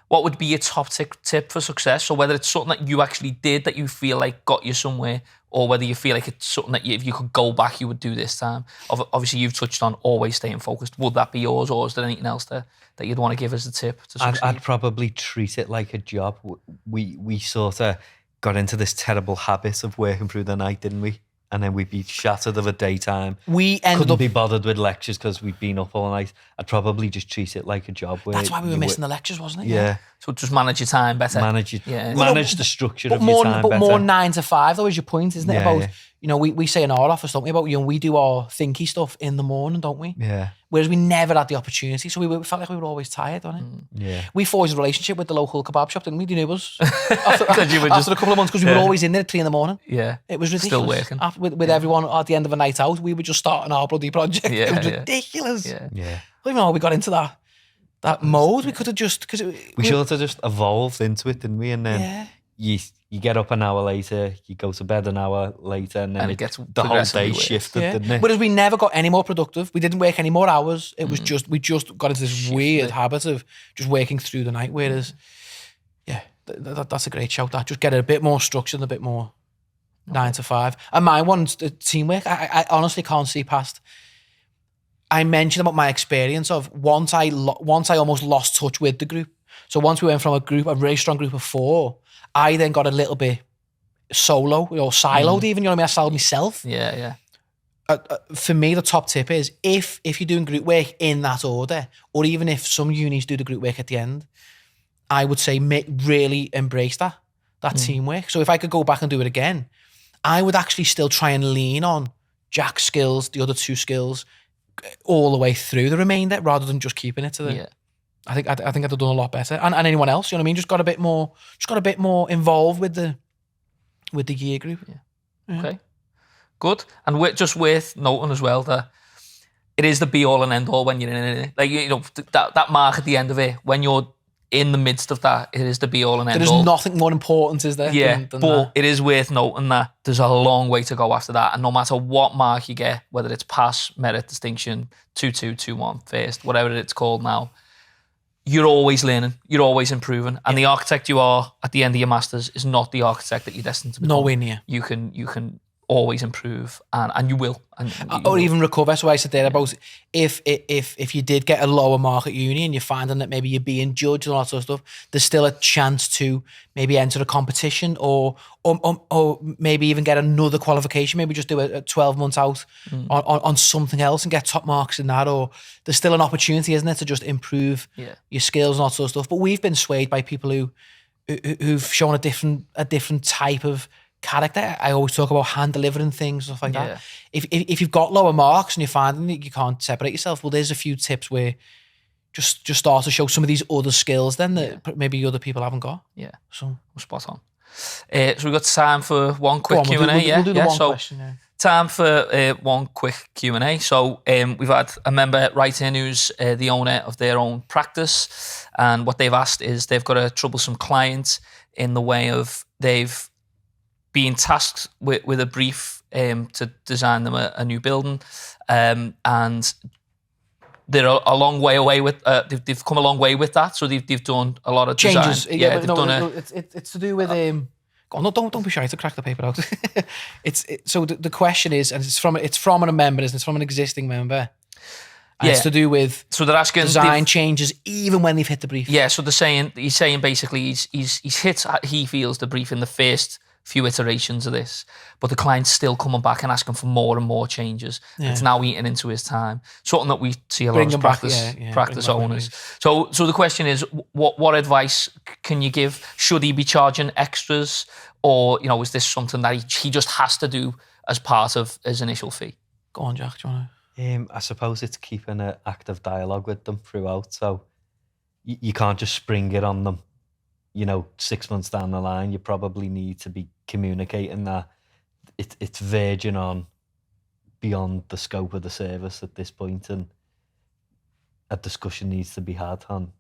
What would be your top tip for success? So whether it's something that you actually did that you feel like got you somewhere, or whether you feel like it's something that if you could go back, you would do this time. Obviously, you've touched on always staying focused. Would that be yours, or is there anything else that you'd want to give as a tip to succeed? I'd probably treat it like a job. We sort of got into this terrible habit of working through the night, didn't we? And then we'd be shattered of a daytime. We couldn't be bothered with lectures because we'd been up all night. I'd probably just treat it like a job. That's why we were missing the lectures, wasn't it? Yeah. So just manage your time better. Manage the structure of your time better. But more 9 to 5, though, is your point, isn't it? About we say in our office, don't we, about we do our thinky stuff in the morning, don't we? Yeah. Whereas we never had the opportunity, so we felt like we were always tired, don't it? Yeah. We forged a relationship with the local kebab shop, didn't we? Do you know us? After a couple of months, because we were always in there at 3 a.m. Yeah. It was ridiculous. Still working. With everyone at the end of a night out, we were just starting our bloody project. Yeah, it was ridiculous. Yeah. I don't even know how we got into that mode. We could have just... We sort of just evolved into it, didn't we? And then you get up an hour later, you go to bed an hour later, and then it gets the whole day shifted, didn't it? Whereas we never got any more productive. We didn't work any more hours. It was we just got into this weird habit of just working through the night. Whereas, that's a great shout. That just get it a bit more structured, a bit more 9 to 5. And my one's the teamwork. I honestly can't see past. I mentioned about my experience of once I almost lost touch with the group. So once we went from a very strong group of 4, I then got a little bit solo or siloed even, you know what I mean? I siloed myself. Yeah. For me, the top tip is if you're doing group work in that order, or even if some unis do the group work at the end, I would say really embrace that teamwork. So if I could go back and do it again, I would actually still try and lean on Jack's skills, the other 2 skills, all the way through the remainder, rather than just keeping it to the. Yeah. I think I'd have done a lot better, and anyone else, you know what I mean? Just got a bit more involved with the gear group. Yeah. Okay, good. And just worth noting as well that it is the be all and end all when you're in it. Like, you know, that mark at the end of it, when you're in the midst of that, it is the be all and end all. There's nothing more important, is there? Yeah, than but that. it is worth noting that there's a long way to go after that, and no matter what mark you get, whether it's pass, merit, distinction, 2-2, 2-1, first, whatever it's called now, you're always learning, you're always improving, and the architect you are at the end of your masters is not the architect that you're destined to become. Nowhere near. You can always improve, and you will, or even recover. So I said there about if you did get a lower mark at uni and you're finding that maybe you're being judged and all that sort of stuff, there's still a chance to maybe enter a competition or maybe even get another qualification. Maybe just do a 12 months out on something else and get top marks in that. Or there's still an opportunity, isn't it, to just improve your skills and all that sort of stuff. But we've been swayed by people who've shown a different type of character. I always talk about hand delivering things, stuff like that. If you've got lower marks and you're finding that you can't separate yourself, well, there's a few tips where just start to show some of these other skills then that maybe other people haven't got. Yeah, so spot on. So we've got time for one quick Q&A. We'll do the one question. Yeah. Time for one quick Q&A. So we've had a member write in who's the owner of their own practice, and what they've asked is they've got a troublesome client in the way of they've being tasked with a brief to design them a new building, and they're a long way away with. They've come a long way with that, so they've done a lot of changes. Design. Yeah, it's to do with. Go on, no, don't be shy to crack the paper out. So the question is, and it's from a member, isn't it? It's from an existing member. And it's to do with they're asking design changes even when they've hit the brief. Yeah, so he's saying basically he's hit, he feels, the brief in the first few iterations of this, but the client's still coming back and asking for more and more changes. Yeah. It's now eating into his time. Something that we see a lot of practice owners. So the question is, what advice can you give? Should he be charging extras, or is this something that he just has to do as part of his initial fee? Go on, Jack. Do you want to? I suppose it's keeping an active dialogue with them throughout. So you can't just spring it on them. 6 months down the line, you probably need to be communicating that it's verging on beyond the scope of the service at this point, and a discussion needs to be had on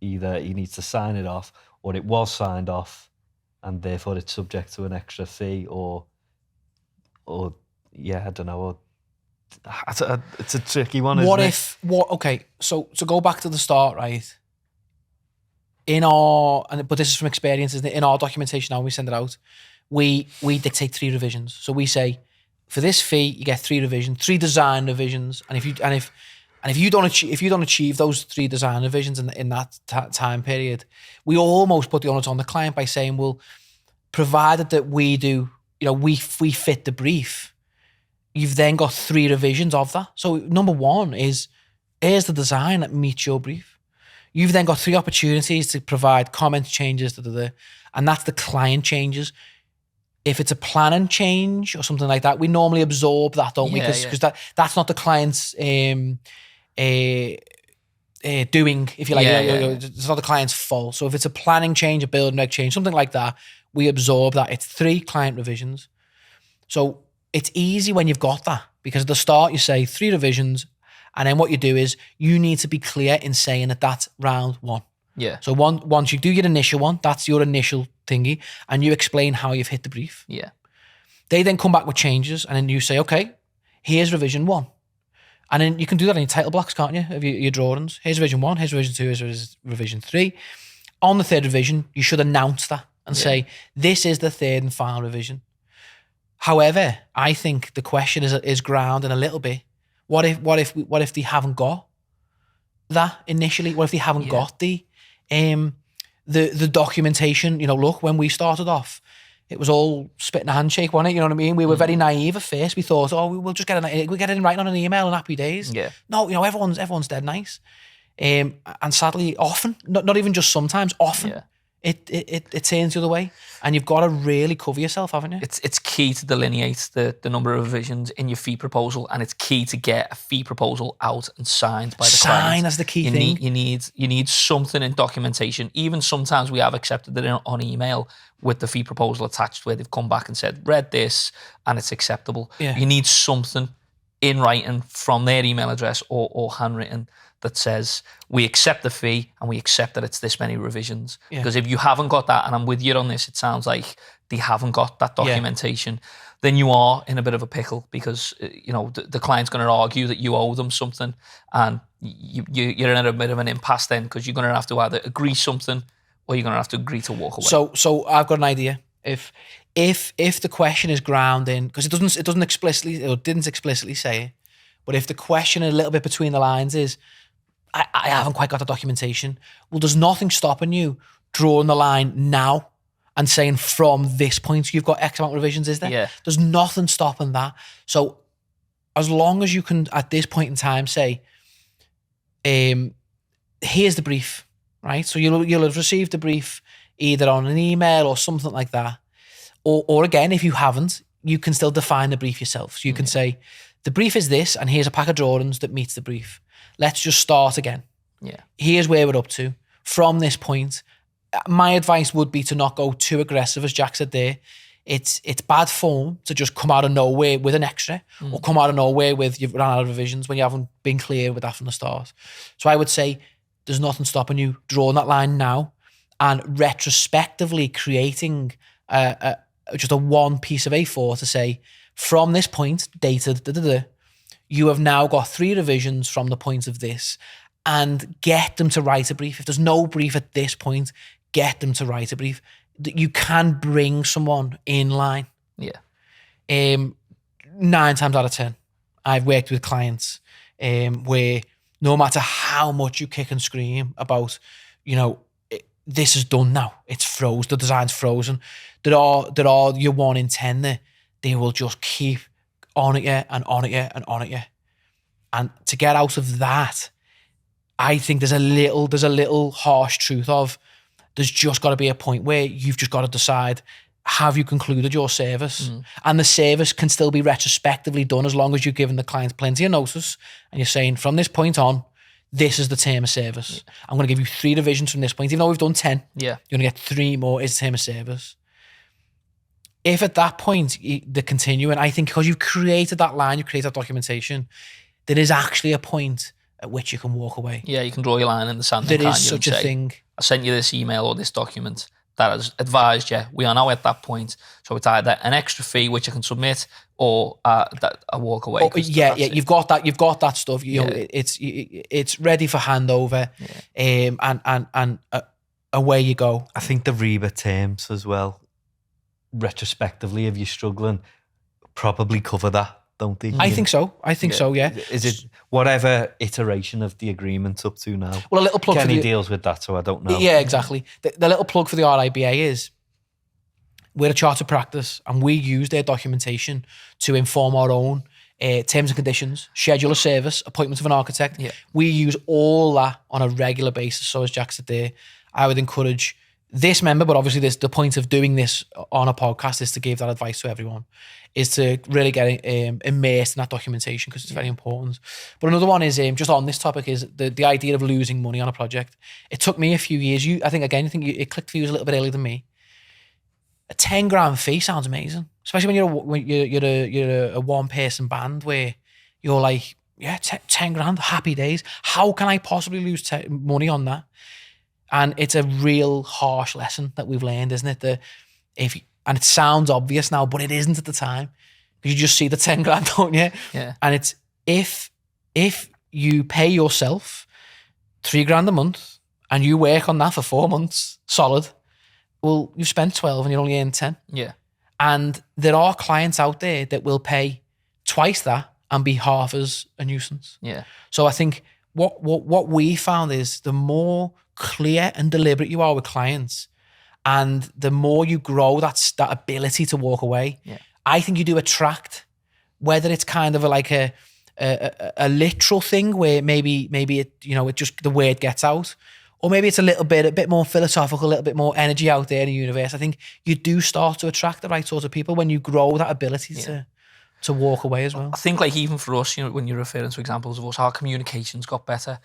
either he needs to sign it off, or it was signed off and therefore it's subject to an extra fee, or I don't know. It's a tricky one. Okay, so to go back to the start, right? But this is from experience, isn't it? In our documentation, now when we send it out, we dictate 3 revisions. So we say, for this fee, you get 3 revisions, 3 design revisions, and if you don't achieve those 3 design revisions in that time period, we almost put the onus on the client by saying, well, provided that we do, we fit the brief, you've then got 3 revisions of that. So number 1 is, here's the design that meets your brief. You've then got 3 opportunities to provide comments, changes, and that's the client changes. If it's a planning change or something like that, we normally absorb that, don't we? Because that's not the client's doing, if you like. It's not the client's fault. So if it's a planning change, a building reg change, something like that, we absorb that. It's 3 client revisions. So it's easy when you've got that, because at the start you say 3 revisions, and then what you do is you need to be clear in saying that that's round 1. Yeah. So once you do your initial one, that's your initial thingy, and you explain how you've hit the brief. Yeah. They then come back with changes, and then you say, okay, here's revision 1. And then you can do that in your title blocks, can't you? Of your drawings. Here's revision 1, here's revision 2, here's revision 3. On the 3rd revision, you should announce that and say, this is the 3rd and final revision. However, I think the question is grounded a little bit. What if they haven't got that initially? What if they haven't got the documentation? Look, when we started off, it was all spit and a handshake, wasn't it? You know what I mean? We were very naive at first. We thought, we'll just we'll get it in writing on an email and happy days. Yeah. No, everyone's dead nice. And sadly, often, not even just sometimes, often, Yeah. it turns the other way. And you've got to really cover yourself, haven't you? It's key to delineate the number of revisions in your fee proposal, and it's key to get a fee proposal out and signed by the client. Sign as the key thing. You need something in documentation. Even sometimes we have accepted it on email with the fee proposal attached, where they've come back and said, read this and it's acceptable. Yeah. You need something in writing from their email address or handwritten that says, we accept the fee and we accept that it's this many revisions. Yeah. Because if you haven't got that, and I'm with you on this, it sounds like they haven't got that documentation, then you are in a bit of a pickle, because the client's going to argue that you owe them something, and you're in a bit of an impasse then, because you're going to have to either agree something or you're going to have to agree to walk away. So I've got an idea. If the question is ground in, because it doesn't explicitly, or didn't explicitly say it, but if the question a little bit between the lines is, I haven't quite got the documentation, well, there's nothing stopping you drawing the line now and saying, from this point you've got X amount of revisions, is there? Yeah. There's nothing stopping that. So as long as you can, at this point in time, say, here's the brief, right? So you'll have received the brief either on an email or something like that. Or again, if you haven't, you can still define the brief yourself. So you can say, the brief is this, and here's a pack of drawings that meets the brief. Let's just start again. Yeah. Here's where we're up to. From this point, my advice would be to not go too aggressive, as Jack said there. It's bad form to just come out of nowhere with an extra, or come out of nowhere with you've run out of revisions when you haven't been clear with that from the start. So I would say there's nothing stopping you drawing that line now and retrospectively creating just a one piece of A4 to say, from this point, dated, you have now got 3 revisions from the point of this, and get them to write a brief. If there's no brief at this point, get them to write a brief. You can bring someone in line. Yeah. 9 times out of 10, I've worked with clients where no matter how much you kick and scream about, this is done now, it's froze, the design's frozen, there are your 1 in 10 there, they will just keep on at you and on at you and on at you. And to get out of that, I think there's a little harsh truth of, there's just got to be a point where you've just got to decide, have you concluded your service? And the service can still be retrospectively done as long as you've given the client plenty of notice and you're saying, from this point on, this is the term of service. I'm going to give you 3 revisions from this point. Even though we've done 10, you're going to get 3 more as the term of service. If at that point they're continuing, I think because you've created that line, you've created that documentation, there is actually a point at which you can walk away. Yeah, you can draw your line in the sand. There is such a thing. I sent you this email or this document that has advised you. We are now at that point. So it's either an extra fee, which I can submit, or a walk away. You've got that. You've got that stuff. You know, it's ready for handover, and away you go. I think the REBA terms as well, retrospectively, if you're struggling, probably cover that, don't they? I think so. Yeah. Is it whatever iteration of the agreement's up to now? Well, a little plug Kenny for the, deals with that, so I don't know. Yeah, exactly. The little plug for the RIBA is, we're a chartered practice and we use their documentation to inform our own terms and conditions, schedule of service, appointment of an architect. Yeah. We use all that on a regular basis. So as Jack said there, I would encourage this member, but obviously the point of doing this on a podcast is to give that advice to everyone, is to really get immersed in that documentation, because it's very important. But another one is, just on this topic, is the idea of losing money on a project. It took me a few years. I think it clicked for you a little bit earlier than me. A 10 grand fee sounds amazing, especially when you're a one person band where you're like, 10 grand, happy days. How can I possibly lose money on that? And it's a real harsh lesson that we've learned, isn't it? And it sounds obvious now, but it isn't at the time. You just see the 10 grand, don't you? Yeah. And it's if you pay yourself 3 grand a month and you work on that for 4 months solid, well, you've spent 12 and you only earn 10. Yeah. And there are clients out there that will pay twice that and be half as a nuisance. Yeah. So I think what we found is, the more clear and deliberate you are with clients, and the more you grow that ability to walk away, I think you do attract, whether it's kind of like a a literal thing where maybe it, you know, it just, the word gets out, or maybe it's a bit more philosophical, a little bit more energy out there in the universe. I think you do start to attract the right sorts of people when you grow that ability to walk away as well. I think like even for us, you know, when you're referring to examples of us, our communication's got better.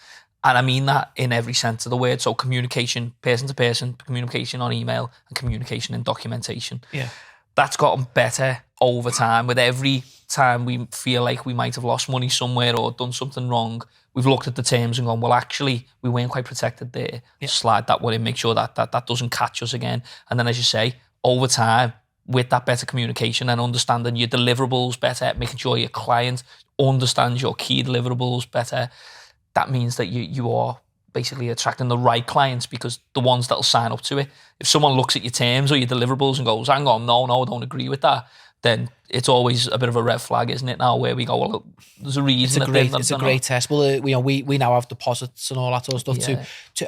And I mean that in every sense of the word. So communication, person to person, communication on email, and communication in documentation. Yeah. That's gotten better over time. With every time we feel like we might have lost money somewhere or done something wrong, we've looked at the terms and gone, well, actually, we weren't quite protected there. Yeah. Slide that one in, make sure that doesn't catch us again. And then, as you say, over time, with that better communication and understanding your deliverables better, making sure your client understands your key deliverables better, that means that you are basically attracting the right clients, because the ones that'll sign up to it. If someone looks at your terms or your deliverables and goes, hang on, no, I don't agree with that, then it's always a bit of a red flag, isn't it, now, where we go, well, there's a reason. It's a great test. Well, we now have deposits and all that sort of stuff too.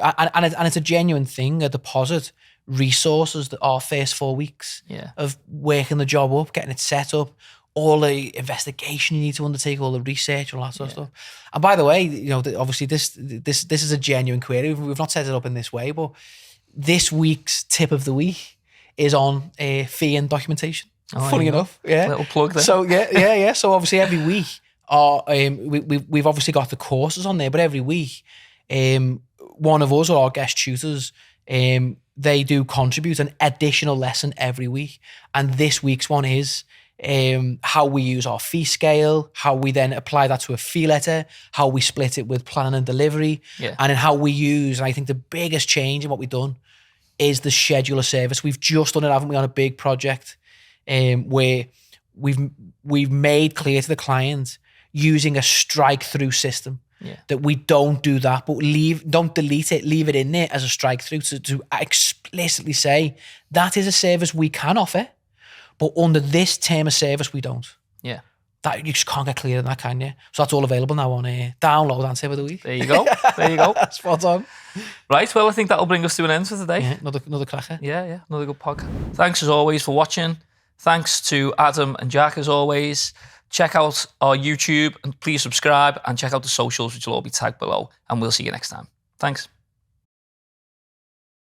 And it's a genuine thing. A deposit resources that our first 4 weeks of working the job up, getting it set up, all the investigation you need to undertake, all the research, all that sort of stuff. And by the way, you know, obviously this is a genuine query. We've not set it up in this way, but this week's tip of the week is on fee and documentation. Funny enough, little plug there. So So obviously every week, we've obviously got the courses on there, but every week, one of us or our guest tutors, they do contribute an additional lesson every week, and this week's one is how we use our fee scale, how we then apply that to a fee letter, how we split it with planning and delivery, and then how we use, and I think the biggest change in what we've done is the scheduler service. We've just done it, haven't we, on a big project where we've made clear to the client using a strike-through system that we don't do that, but don't delete it, leave it in there as a strike-through to explicitly say that is a service we can offer, but under this term of service, we don't. Yeah. That you just can't get clearer than that, can you? So that's all available now on download and tip of the week. There you go. There you go. Spot on. Right, well, I think that'll bring us to an end for today. Yeah, another cracker. Yeah, another good podcast. Thanks as always for watching. Thanks to Adam and Jack as always. Check out our YouTube and please subscribe, and check out the socials, which will all be tagged below. And we'll see you next time. Thanks.